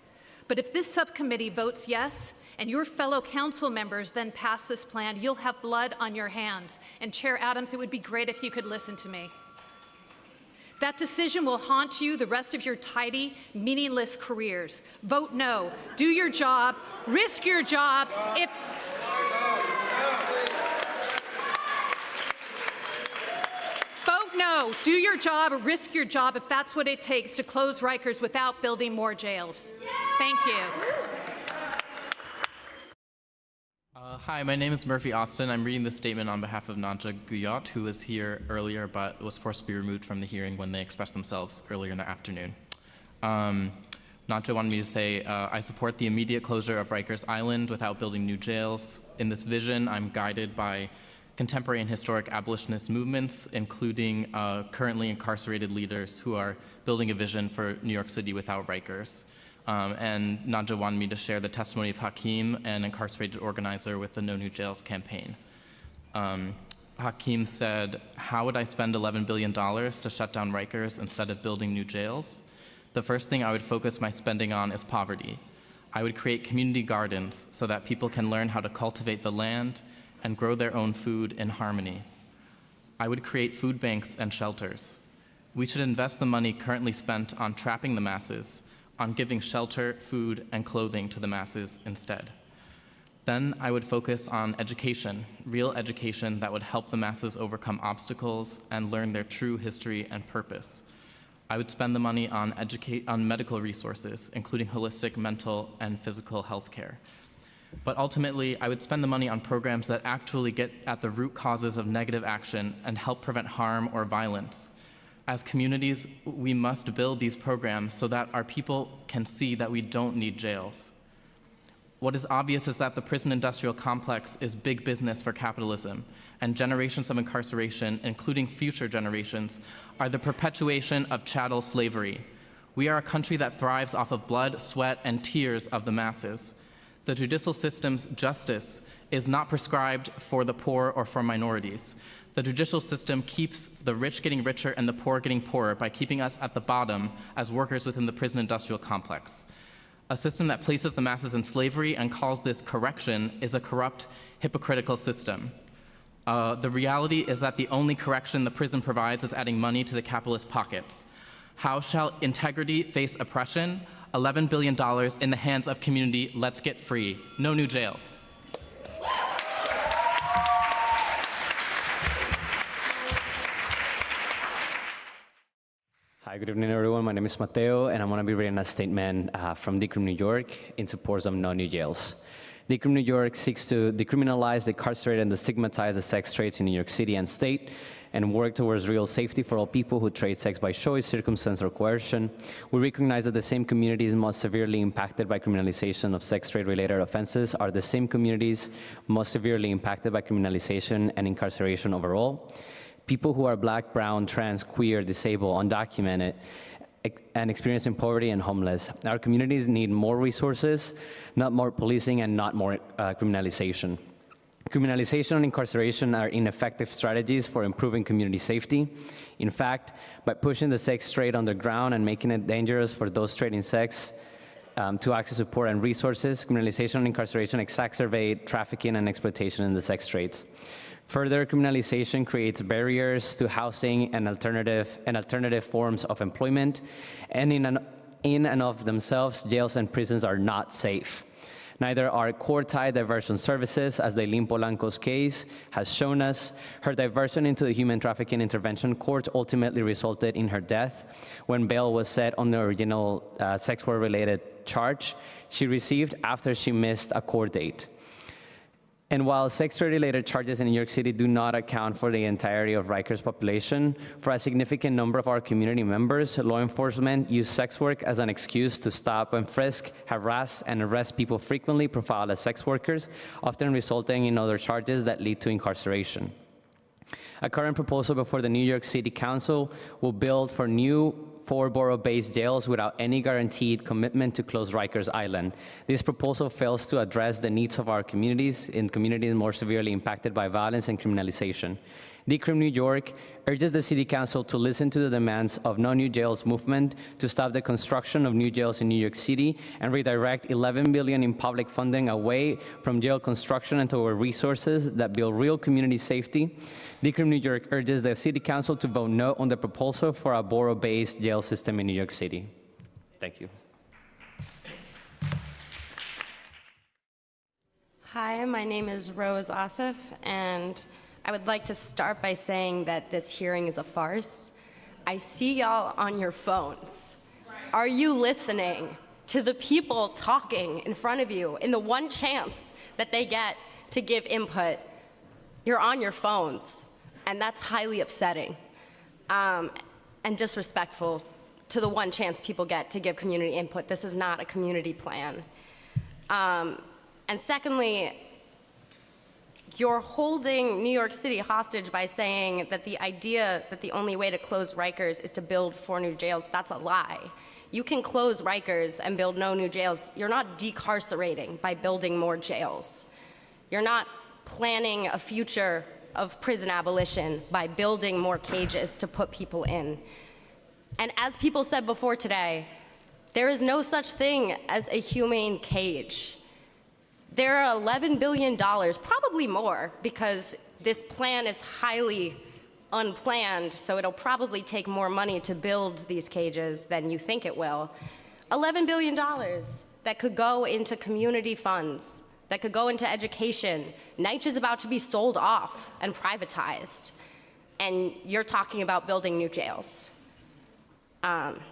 But if this subcommittee votes yes, and your fellow council members then pass this plan, you'll have blood on your hands. And Chair Adams, it would be great if you could listen to me. That decision will haunt you the rest of your tidy, meaningless careers. Vote no. Do your job. Risk your job. So do your job or risk your job if that's what it takes to close Rikers without building more jails. Thank you. Hi, my name is Murphy Austin. I'm reading this statement on behalf of Nadja Guyot, who was here earlier but was forced to be removed from the hearing when they expressed themselves earlier in the afternoon. Nadja wanted me to say, I support the immediate closure of Rikers Island without building new jails. In this vision, I'm guided by contemporary and historic abolitionist movements, including currently incarcerated leaders who are building a vision for New York City without Rikers. And Nadja wanted me to share the testimony of Hakeem, an incarcerated organizer with the No New Jails campaign. Hakeem said, "How would I spend $11 billion to shut down Rikers instead of building new jails? The first thing I would focus my spending on is poverty. I would create community gardens so that people can learn how to cultivate the land and grow their own food in harmony. I would create food banks and shelters. We should invest the money currently spent on trapping the masses on giving shelter, food, and clothing to the masses instead. Then I would focus on education, real education that would help the masses overcome obstacles and learn their true history and purpose. I would spend the money on medical resources, including holistic mental and physical health care. But ultimately, I would spend the money on programs that actually get at the root causes of negative action and help prevent harm or violence. As communities, we must build these programs so that our people can see that we don't need jails. What is obvious is that the prison industrial complex is big business for capitalism, and generations of incarceration, including future generations, are the perpetuation of chattel slavery. We are a country that thrives off of blood, sweat, and tears of the masses. The judicial system's justice is not prescribed for the poor or for minorities. The judicial system keeps the rich getting richer and the poor getting poorer by keeping us at the bottom as workers within the prison industrial complex. A system that places the masses in slavery and calls this correction is a corrupt, hypocritical system. The reality is that the only correction the prison provides is adding money to the capitalist pockets. How shall integrity face oppression? $11 billion in the hands of community. Let's get free. No new jails. Hi, good evening, everyone. My name is Mateo, and I'm going to be reading a statement from Decrim, New York, in support of no new jails. Decrim, New York seeks to decriminalize, decarcerate, and destigmatize the sex trades in New York City and state, and work towards real safety for all people who trade sex by choice, circumstance, or coercion. We recognize that the same communities most severely impacted by criminalization of sex trade-related offenses are the same communities most severely impacted by criminalization and incarceration overall. People who are Black, brown, trans, queer, disabled, undocumented, and experiencing poverty and homeless. Our communities need more resources, not more policing and not more criminalization. Criminalization and incarceration are ineffective strategies for improving community safety. In fact, by pushing the sex trade underground and making it dangerous for those trading sex to access support and resources, criminalization and incarceration exacerbate trafficking and exploitation in the sex trades. Further, criminalization creates barriers to housing and alternative forms of employment, and in and of themselves, jails and prisons are not safe. Neither are court-tied diversion services, as the Lynn Polanco's case has shown us. Her diversion into the Human Trafficking Intervention Court ultimately resulted in her death. When bail was set on the original sex work-related charge she received after she missed a court date. And while sex trade-related charges in New York City do not account for the entirety of Rikers' population, for a significant number of our community members, law enforcement use sex work as an excuse to stop and frisk, harass, and arrest people frequently profiled as sex workers, often resulting in other charges that lead to incarceration. A current proposal before the New York City Council will build for new 4 borough-based jails without any guaranteed commitment to close Rikers Island. This proposal fails to address the needs of our communities in communities more severely impacted by violence and criminalization. Decrim, New York urges the City Council to listen to the demands of No New Jails movement to stop the construction of new jails in New York City and redirect $11 billion in public funding away from jail construction and toward resources that build real community safety. Decrim, New York urges the City Council to vote no on the proposal for a borough-based jail system in New York City. Thank you. Hi, my name is Rose Asif, and I would like to start by saying that this hearing is a farce. I see y'all on your phones. Are you listening to the people talking in front of you in the one chance that they get to give input? You're on your phones, and that's highly upsetting and disrespectful to the one chance people get to give community input. This is not a community plan. And secondly, you're holding New York City hostage by saying that the idea that the only way to close Rikers is to build 4 new jails, that's a lie. You can close Rikers and build no new jails. You're not decarcerating by building more jails. You're not planning a future of prison abolition by building more cages to put people in. And as people said before today, there is no such thing as a humane cage. There are $11 billion, probably more, because this plan is highly unplanned, so it'll probably take more money to build these cages than you think it will. $11 billion that could go into community funds, that could go into education. NYCH is about to be sold off and privatized, and you're talking about building new jails.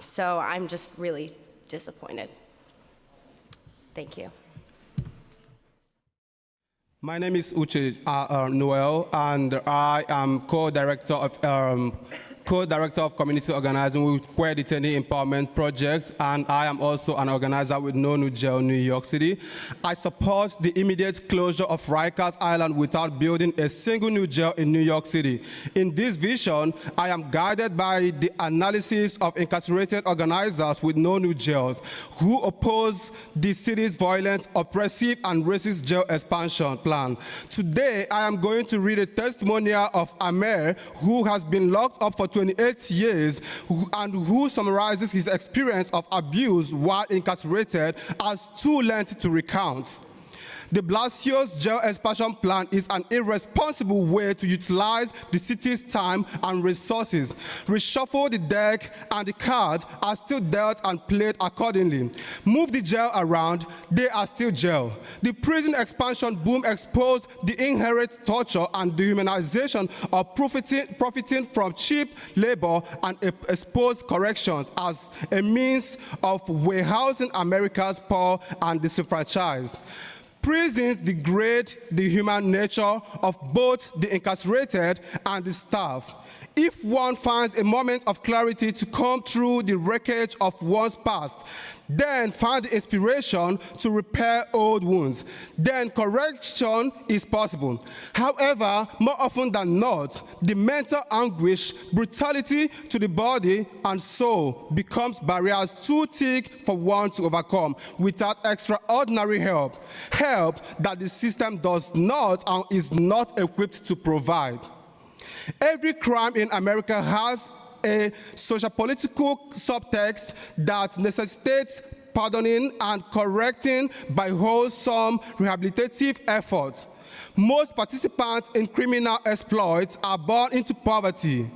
So I'm just really disappointed. Thank you. My name is Uche Noel, and I am co-director of community organizing with Queer Detainee Empowerment Project, and I am also an organizer with No New Jail New York City. I support the immediate closure of Rikers Island without building a single new jail in New York City. In this vision, I am guided by the analysis of incarcerated organizers with no new jails who oppose the city's violent, oppressive, and racist jail expansion plan. Today, I am going to read a testimonial of Amer, who has been locked up for 28 years and who summarizes his experience of abuse while incarcerated as too lengthy to recount. De Blasio's jail expansion plan is an irresponsible way to utilize the city's time and resources. Reshuffle the deck, and the cards are still dealt and played accordingly. Move the jail around, they are still jail. The prison expansion boom exposed the inherent torture and dehumanization of profiting from cheap labor and exposed corrections as a means of warehousing America's poor and disenfranchised. Prisons degrade the human nature of both the incarcerated and the staff. If one finds a moment of clarity to come through the wreckage of one's past, then find the inspiration to repair old wounds, then correction is possible. However, more often than not, the mental anguish, brutality to the body and soul becomes barriers too thick for one to overcome without extraordinary help that the system does not and is not equipped to provide. Every crime in America has a social-political subtext that necessitates pardoning and correcting by wholesome rehabilitative efforts. Most participants in criminal exploits are born into poverty.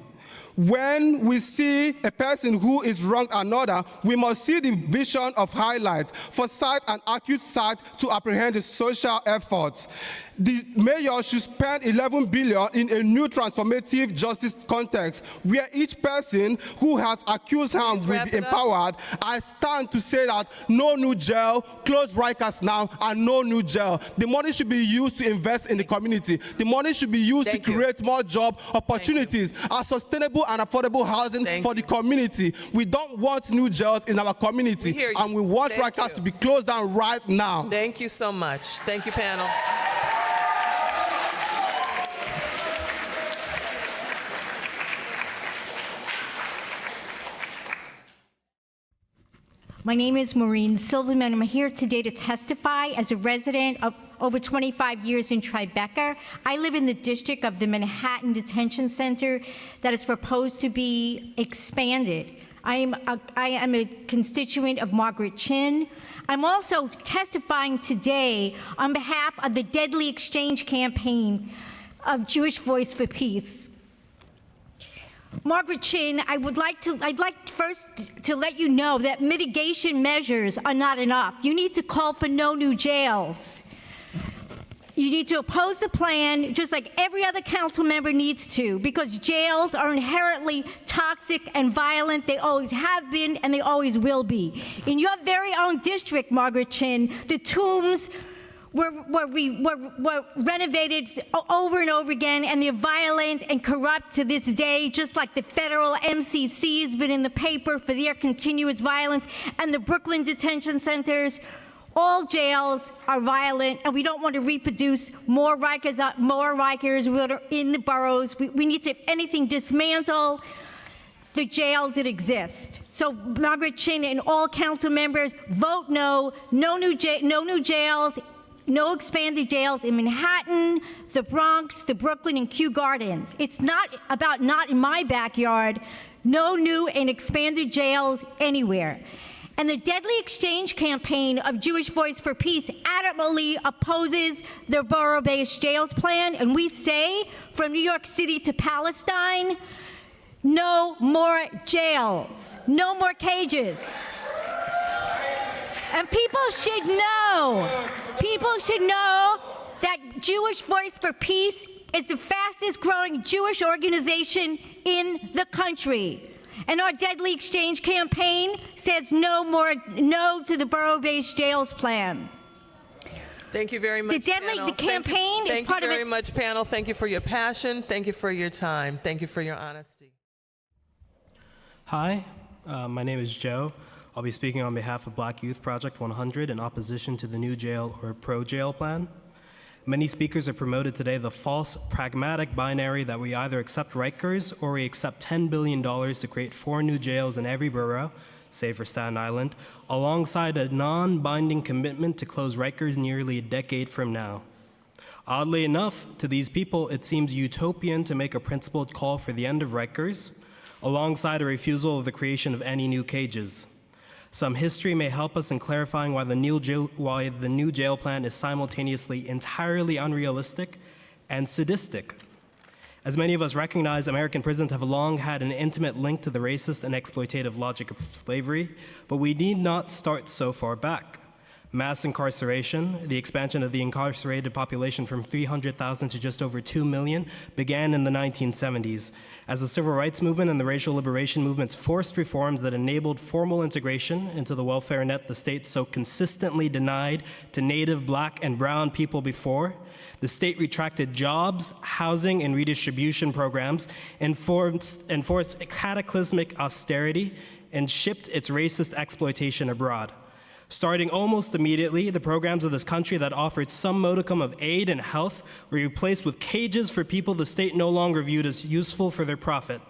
When we see a person who is wronged another, we must see the vision of highlight, foresight, and acute sight to apprehend the social efforts. The mayor should spend $11 billion in a new transformative justice context where each person who has accused harm will be empowered. I stand to say that no new jail, close Rikers now, and no new jail. The money should be used to invest in the community. The money should be used to create more job opportunities and sustainable and affordable housing for the community. We don't want new jails in our community, and we want Rikers to be closed down right now. Thank you so much. Thank you, panel. My name is Maureen Silverman. I'm here today to testify as a resident of over 25 years in Tribeca. I live in the district of the Manhattan Detention Center that is proposed to be expanded. I am a constituent of Margaret Chin. I'm also testifying today on behalf of the Deadly Exchange campaign of Jewish Voice for Peace. Margaret Chin, I'd like first to let you know that mitigation measures are not enough. You need to call for no new jails. You need to oppose the plan just like every other council member needs to, because jails are inherently toxic and violent. They always have been and they always will be. In your very own district, Margaret Chin, the tombs were renovated over and over again, and they're violent and corrupt to this day, just like the federal MCC has been in the paper for their continuous violence, and the Brooklyn detention centers. All jails are violent, and we don't want to reproduce more Rikers in the boroughs. We need to, if anything, dismantle the jails that exist. So Margaret Chin and all council members, vote no. No new jails, no expanded jails in Manhattan, the Bronx, the Brooklyn, and Kew Gardens. It's not about not in my backyard. No new and expanded jails anywhere. And the deadly exchange campaign of Jewish Voice for Peace adamantly opposes the Borough-Based Jails Plan, and we say, from New York City to Palestine, no more jails, no more cages. And people should know that Jewish Voice for Peace is the fastest growing Jewish organization in the country. And our deadly exchange campaign says no to the Borough-Based Jails Plan. Thank you very much, panel. The campaign is part of it. Thank you very much, panel. Thank you for your passion. Thank you for your time. Thank you for your honesty. Hi, my name is Joe. I'll be speaking on behalf of Black Youth Project 100 in opposition to the new jail or pro-jail plan. Many speakers have promoted today the false pragmatic binary that we either accept Rikers or we accept $10 billion to create 4 new jails in every borough, save for Staten Island, alongside a non-binding commitment to close Rikers nearly a decade from now. Oddly enough, to these people, it seems utopian to make a principled call for the end of Rikers, alongside a refusal of the creation of any new cages. Some history may help us in clarifying why the new jail plan is simultaneously entirely unrealistic and sadistic. As many of us recognize, American prisons have long had an intimate link to the racist and exploitative logic of slavery, but we need not start so far back. Mass incarceration, the expansion of the incarcerated population from 300,000 to just over 2 million, began in the 1970s, as the civil rights movement and the racial liberation movements forced reforms that enabled formal integration into the welfare net the state so consistently denied to Native, Black, and Brown people before. The state retracted jobs, housing, and redistribution programs, enforced cataclysmic austerity, and shipped its racist exploitation abroad. Starting almost immediately, the programs of this country that offered some modicum of aid and health were replaced with cages for people the state no longer viewed as useful for their profit.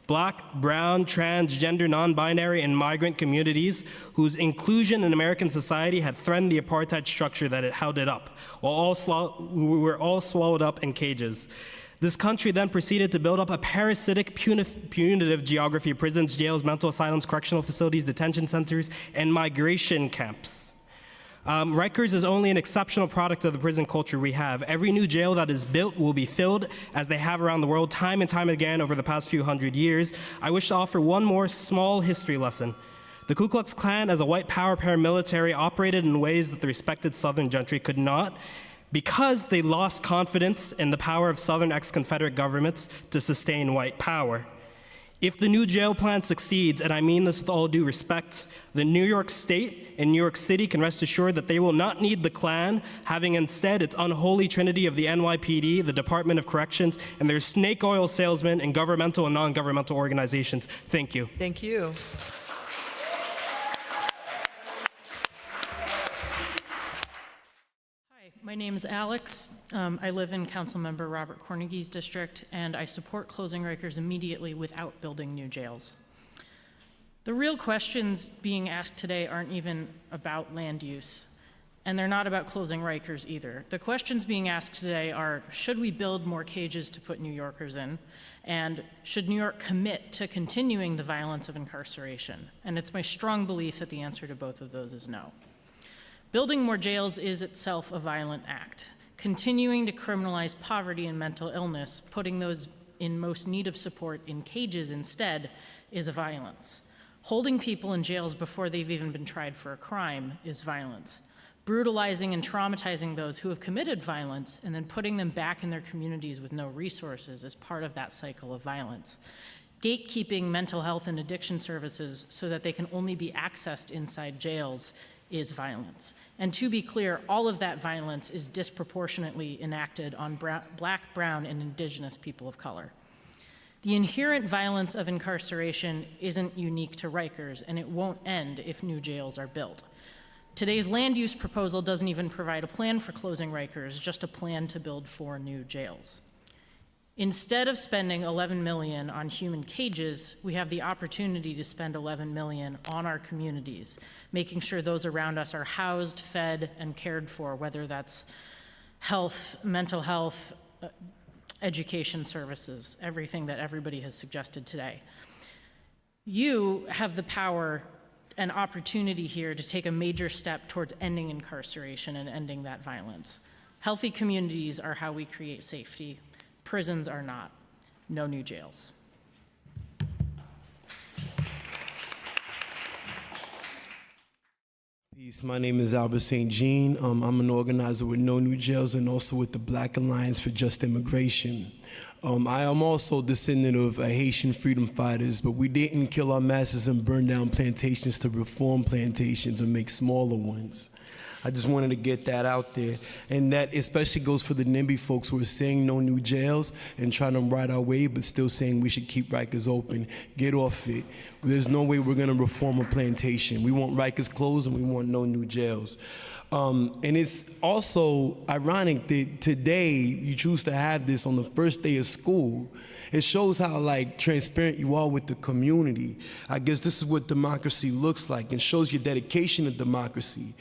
Black, brown, transgender, non-binary, and migrant communities whose inclusion in American society had threatened the apartheid structure that it held it up, while we were all swallowed up in cages. This country then proceeded to build up a parasitic, punitive geography of prisons, jails, mental asylums, correctional facilities, detention centers, and migration camps. Rikers is only an exceptional product of the prison culture we have. Every new jail that is built will be filled, as they have around the world time and time again over the past few hundred years. I wish to offer one more small history lesson. The Ku Klux Klan, as a white power paramilitary, operated in ways that the respected Southern gentry could not, because they lost confidence in the power of Southern ex-Confederate governments to sustain white power. If the new jail plan succeeds, and I mean this with all due respect, the New York State and New York City can rest assured that they will not need the Klan, having instead its unholy trinity of the NYPD, the Department of Corrections, and their snake oil salesmen and governmental and non-governmental organizations. Thank you. Thank you. My name is Alex. I live in Councilmember Robert Cornegy's district, and I support closing Rikers immediately without building new jails. The real questions being asked today aren't even about land use, and they're not about closing Rikers either. The questions being asked today are, should we build more cages to put New Yorkers in? And should New York commit to continuing the violence of incarceration? And it's my strong belief that the answer to both of those is no. Building more jails is itself a violent act. Continuing to criminalize poverty and mental illness, putting those in most need of support in cages instead, is a violence. Holding people in jails before they've even been tried for a crime is violence. brutalizing and traumatizing those who have committed violence and then putting them back in their communities with no resources is part of that cycle of violence. Gatekeeping mental health and addiction services so that they can only be accessed inside jails is violence. And to be clear, all of that violence is disproportionately enacted on Black, brown, and indigenous people of color. The inherent violence of incarceration isn't unique to Rikers, and it won't end if new jails are built. Today's land use proposal doesn't even provide a plan for closing Rikers, just a plan to build 4 new jails. Instead of spending $11 million on human cages, we have the opportunity to spend $11 million on our communities, making sure those around us are housed, fed, and cared for, whether that's health, mental health, education services, everything that everybody has suggested today. You have the power and opportunity here to take a major step towards ending incarceration and ending that violence. Healthy communities are how we create safety. Prisons are not. No new jails. Peace. My name is Albert St. Jean. I'm an organizer with No New Jails and also with the Black Alliance for Just Immigration. I am also a descendant of Haitian freedom fighters, but we didn't kill our masters and burn down plantations to reform plantations and make smaller ones. I just wanted to get that out there. And that especially goes for the NIMBY folks who are saying no new jails and trying to ride our way, but still saying we should keep Rikers open. Get off it. There's no way we're gonna reform a plantation. We want Rikers closed and we want no new jails. And it's also ironic that today you choose to have this on the first day of school. It shows how transparent you are with the community. I guess this is what democracy looks like and shows your dedication to democracy.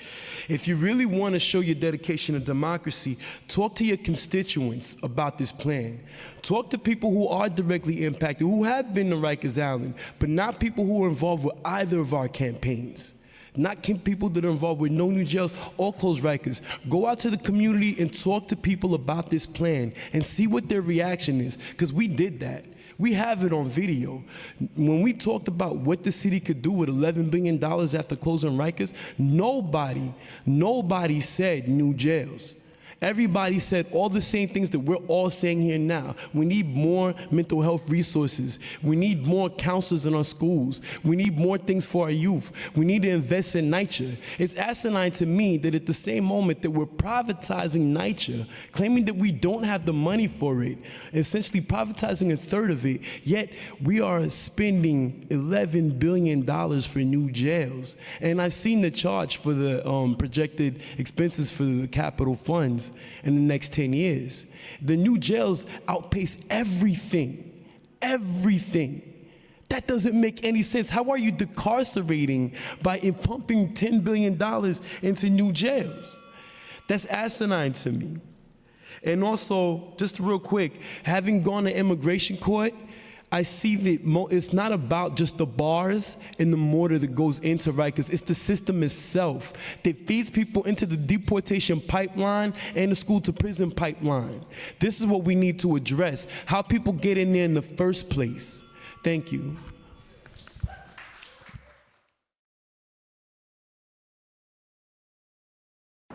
If you really want to show your dedication to democracy, talk to your constituents about this plan. Talk to people who are directly impacted, who have been to Rikers Island, but not people who are involved with either of our campaigns. Not people that are involved with no new jails or closed Rikers. Go out to the community and talk to people about this plan and see what their reaction is, because we did that. We have it on video. When we talked about what the city could do with $11 billion after closing Rikers, nobody said new jails. Everybody said all the same things that we're all saying here now. We need more mental health resources. We need more counselors in our schools. We need more things for our youth. We need to invest in NYCHA. It's asinine to me that at the same moment that we're privatizing NYCHA, claiming that we don't have the money for it, essentially privatizing a third of it, yet we are spending $11 billion for new jails. And I've seen the charge for the projected expenses for the capital funds in the next 10 years. The new jails outpace everything. That doesn't make any sense. How are you decarcerating by pumping $10 billion into new jails? That's asinine to me. And also, just real quick, having gone to immigration court, I see that it's not about just the bars and the mortar that goes into Rikers. It's the system itself that feeds people into the deportation pipeline and the school to prison pipeline. This is what we need to address, how people get in there in the first place. Thank you.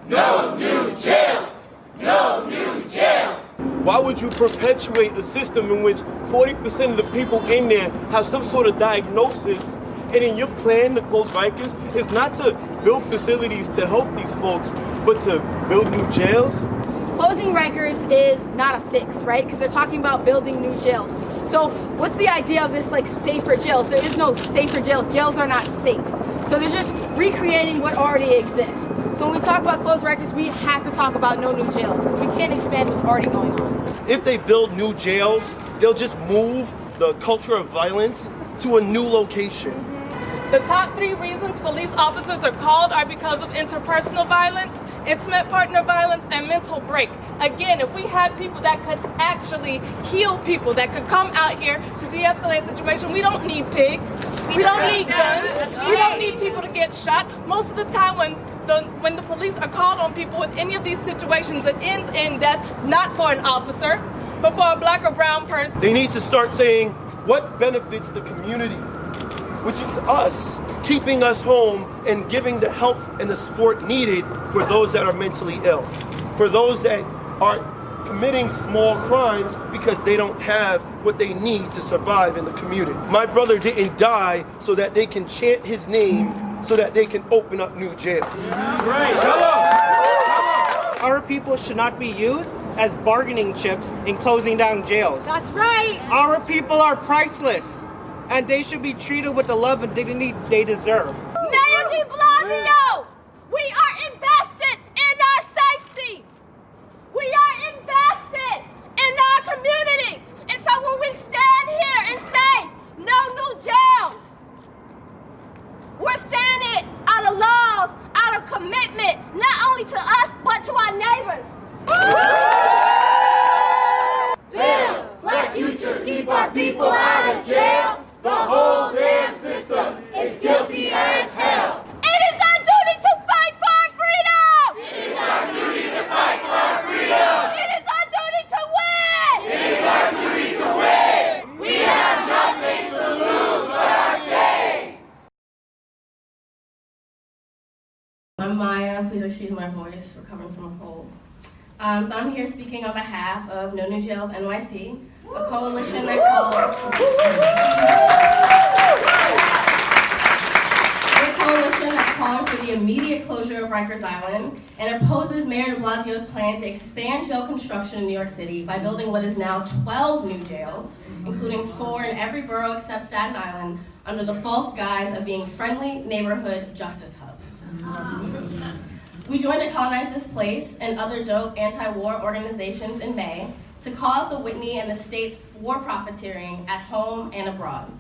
No new jails! No new jails! Why would you perpetuate a system in which 40% of the people in there have some sort of diagnosis, and in your plan to close Rikers is not to build facilities to help these folks, but to build new jails? Closing Rikers is not a fix, right? Because they're talking about building new jails. So what's the idea of this safer jails? There is no safer jails. Jails are not safe. So they're just recreating what already exists. So when we talk about closed Rikers, we have to talk about no new jails because we can't expand what's already going on. If they build new jails, they'll just move the culture of violence to a new location. The top 3 reasons police officers are called are because of interpersonal violence, intimate partner violence, and mental break. Again, if we had people that could actually heal people, that could come out here to de-escalate a situation, we don't need pigs, we don't need guns, we don't need people to get shot. Most of the time when the police are called on people with any of these situations, it ends in death, not for an officer, but for a black or brown person. They need to start saying what benefits the community. which is us keeping us home and giving the help and the support needed for those that are mentally ill, for those that are committing small crimes because they don't have what they need to survive in the community. My brother didn't die so that they can chant his name so that they can open up new jails. Our people should not be used as bargaining chips in closing down jails. That's right. Our people are priceless, and they should be treated with the love and dignity they deserve. Mayor de Blasio, we are invested in our safety. We are invested in our communities. And so when we stand here and say, no new jails, we're saying it out of love, out of commitment, not only to us, but to our neighbors. Build Black futures, keep our people out of jail. The whole damn system is guilty as hell. It is our duty to fight for our freedom. It is our duty to fight for our freedom. It is our duty to win. It is our duty to win. We have nothing to lose but our chains. I'm Maya. Please excuse my voice. Recovering from a cold. So I'm here speaking on behalf of No New Jails NYC, a coalition that called for the immediate closure of Rikers Island and opposes Mayor de Blasio's plan to expand jail construction in New York City by building what is now 12 new jails, including 4 in every borough except Staten Island, under the false guise of being friendly neighborhood justice hubs. We joined Decolonize This Place and other dope anti-war organizations in May to call out the Whitney and the state's war profiteering at home and abroad.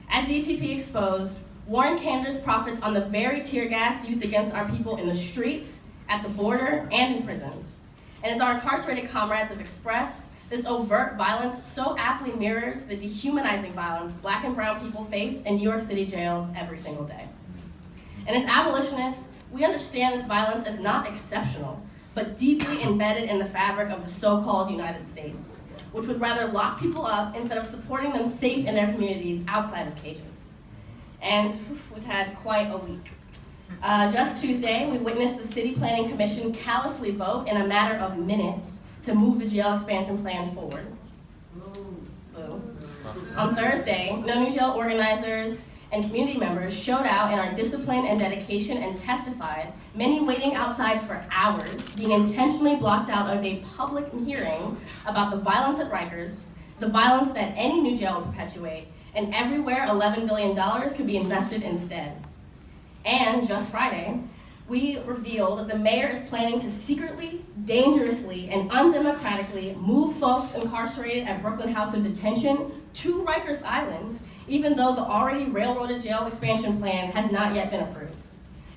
As DTP exposed, Warren Cantor's profits on the very tear gas used against our people in the streets, at the border, and in prisons. And as our incarcerated comrades have expressed, this overt violence so aptly mirrors the dehumanizing violence Black and brown people face in New York City jails every single day. And as abolitionists, we understand this violence as not exceptional, but deeply embedded in the fabric of the so-called United States, which would rather lock people up instead of supporting them safe in their communities outside of cages. And we've had quite a week. Just Tuesday, we witnessed the City Planning Commission callously vote in a matter of minutes to move the jail expansion plan forward. Boo. On Thursday, No New Jail organizers and community members showed out in our discipline and dedication and testified, many waiting outside for hours, being intentionally blocked out of a public hearing about the violence at Rikers, the violence that any new jail would perpetuate, and everywhere $11 billion could be invested instead. And just Friday, we revealed that the mayor is planning to secretly, dangerously, and undemocratically move folks incarcerated at Brooklyn House of Detention to Rikers Island, even though the already railroaded jail expansion plan has not yet been approved.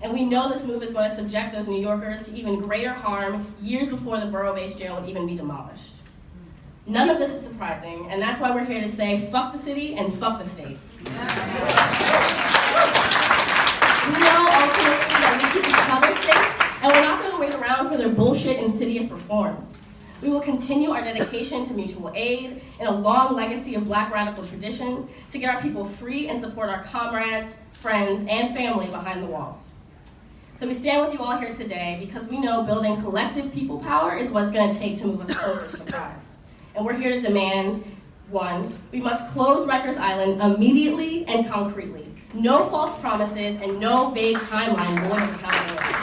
And we know this move is going to subject those New Yorkers to even greater harm years before the Borough-Based Jail would even be demolished. None of this is surprising, and that's why we're here to say, fuck the city and fuck the state. We know ultimately that we keep each other safe, and we're not going to wait around for their bullshit insidious reforms. We will continue our dedication to mutual aid and a long legacy of Black radical tradition to get our people free and support our comrades, friends, and family behind the walls. So we stand with you all here today because we know building collective people power is what's going to take to move us closer to the prize. And we're here to demand, 1, we must close Rikers Island immediately and concretely. No false promises and no vague timeline void of accountability.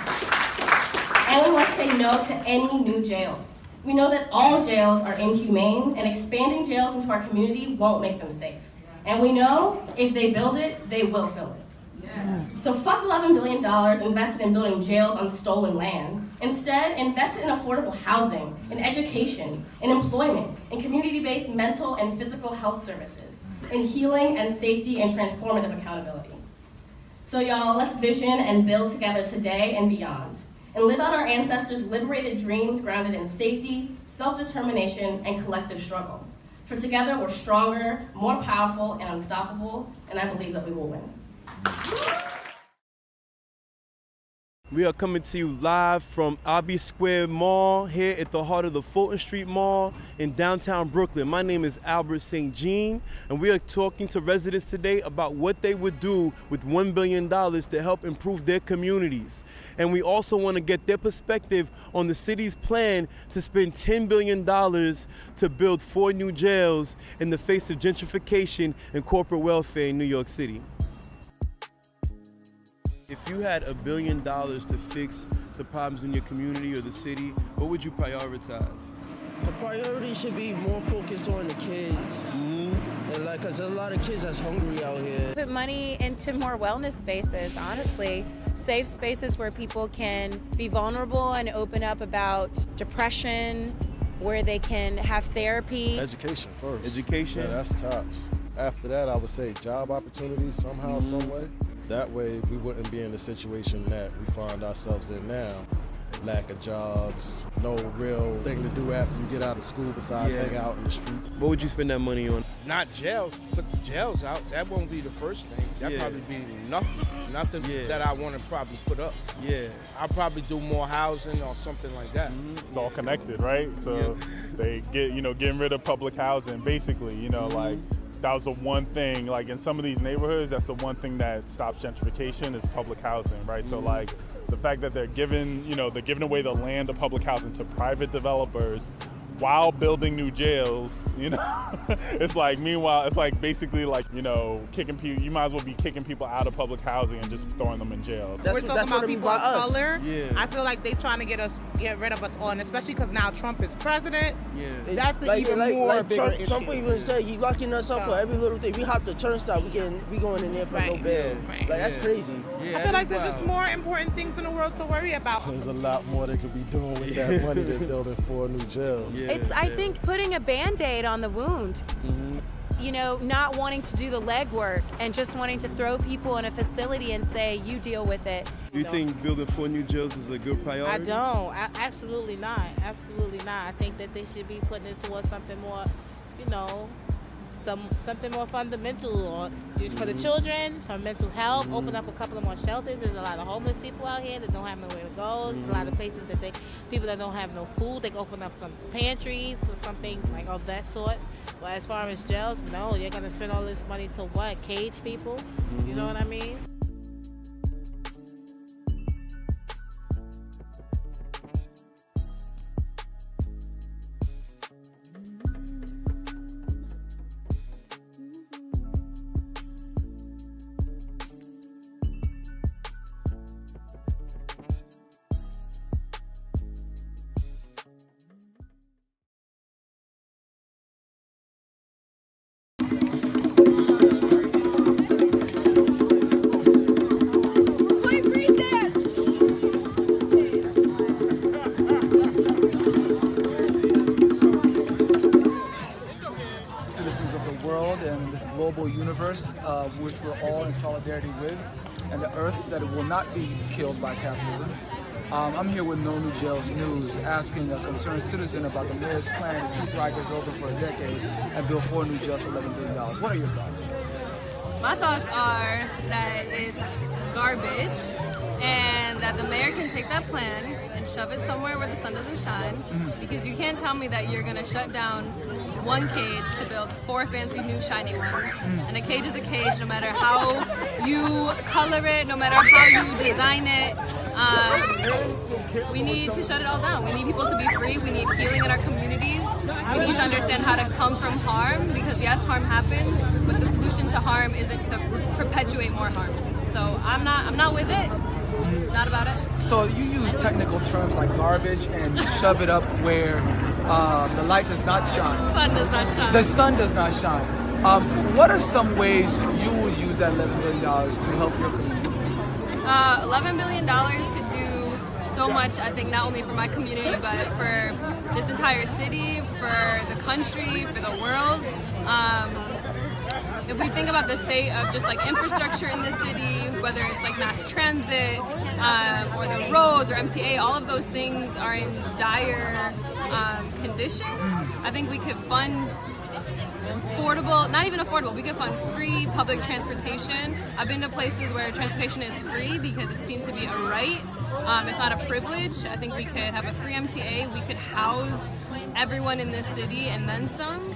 And we must say no to any new jails. We know that all jails are inhumane, and expanding jails into our community won't make them safe. And we know if they build it, they will fill it. Yes. So fuck $11 billion invested in building jails on stolen land. Instead, invest it in affordable housing, in education, in employment, in community-based mental and physical health services, in healing and safety and transformative accountability. So y'all, let's vision and build together today and beyond, and live out our ancestors' liberated dreams grounded in safety, self-determination, and collective struggle. For together, we're stronger, more powerful, and unstoppable, and I believe that we will win. We are coming to you live from Abbey Square Mall here at the heart of the Fulton Street Mall in downtown Brooklyn. My name is Albert St. Jean, and we are talking to residents today about what they would do with $1 billion to help improve their communities. And we also want to get their perspective on the city's plan to spend $10 billion to build 4 new jails in the face of gentrification and corporate welfare in New York City. If you had $1 billion to fix the problems in your community or the city, what would you prioritize? The priority should be more focused on the kids. And cause there's a lot of kids that's hungry out here. Put money into more wellness spaces, honestly. Safe spaces where people can be vulnerable and open up about depression, where they can have therapy. Education first. Education? Yeah, that's tops. After that, I would say job opportunities somehow, some way. That way, we wouldn't be in the situation that we find ourselves in now. Lack of jobs, no real thing to do after you get out of school besides hang out in the streets. What would you spend that money on? Not jails, put the jails out. That won't be the first thing. That'd probably be nothing that I want to probably put up. I'll probably do more housing or something like that. It's all connected, right? So they get, getting rid of public housing, basically, like, that was the one thing, like in some of these neighborhoods, that's the one thing that stops gentrification is public housing, right? So like the fact that they're giving away the land of public housing to private developers while building new jails, it's like, meanwhile, it's like basically like, kicking people, you might as well be kicking people out of public housing and just throwing them in jail. We're talking about people of color. I feel like they're trying to get rid of us all, and especially because now Trump is president. That's an even more bigger issue. Trump even say he's locking us up for every little thing. We hop the turnstile, we going in there for no bail. That's crazy. I feel like there's just more important things in the world to worry about. There's a lot more they could be doing with that money than building 4 new jails. It's, I think, putting a Band-Aid on the wound. Not wanting to do the legwork and just wanting to throw people in a facility and say, you deal with it. Do you think building 4 new jails is a good priority? I don't. Absolutely not. Absolutely not. I think that they should be putting it towards something more, something more fundamental or just for the children, for mental health, open up a couple of more shelters. There's a lot of homeless people out here that don't have nowhere to go. There's a lot of places that people that don't have no food, they can open up some pantries or some things like of that sort. But as far as jails, no, you're gonna spend all this money to what? Cage people? You know what I mean? Which we're all in solidarity with, and the earth that it will not be killed by capitalism. I'm here with No New Jails News, asking a concerned citizen about the mayor's plan to keep Rikers open for a decade and build 4 new jails for $11 billion. What are your thoughts? My thoughts are that it's garbage and that the mayor can take that plan and shove it somewhere where the sun doesn't shine, because you can't tell me that you're going to shut down 1 cage to build 4 fancy new shiny ones. And a cage is a cage no matter how you color it, no matter how you design it. We need to shut it all down. We need people to be free. We need healing in our communities. We need to understand how to come from harm, because yes, harm happens, but the solution to harm isn't to perpetuate more harm. So I'm not with it. Not about it. So you use technical terms like garbage and shove it up where the light does not shine. The sun does not shine. The sun does not shine. What are some ways you would use that $11 billion to help your community? $11 billion could do so much, I think, not only for my community, but for this entire city, for the country, for the world. If we think about the state of just like infrastructure in the city, whether it's like mass transit or the roads or MTA, all of those things are in dire conditions. I think we could fund affordable, not even affordable, we could fund free public transportation. I've been to places where transportation is free because it seems to be a right. It's not a privilege. I think we could have a free MTA. We could house everyone in this city and then some.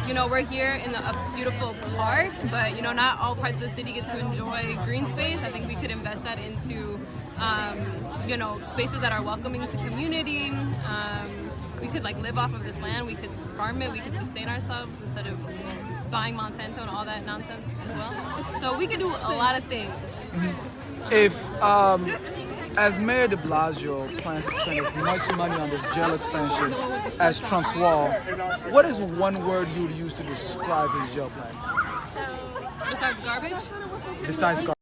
You know, we're here in a beautiful park, but you know, not all parts of the city get to enjoy green space. I think we could invest that into, you know, spaces that are welcoming to community. We could like live off of this land. We could farm it. We could sustain ourselves instead of buying Monsanto and all that nonsense as well. So we could do a lot of things. If, as Mayor de Blasio plans to spend as much money on this jail expansion as Trump's wall, what is one word you would use to describe his jail plan? Besides garbage? Besides garbage.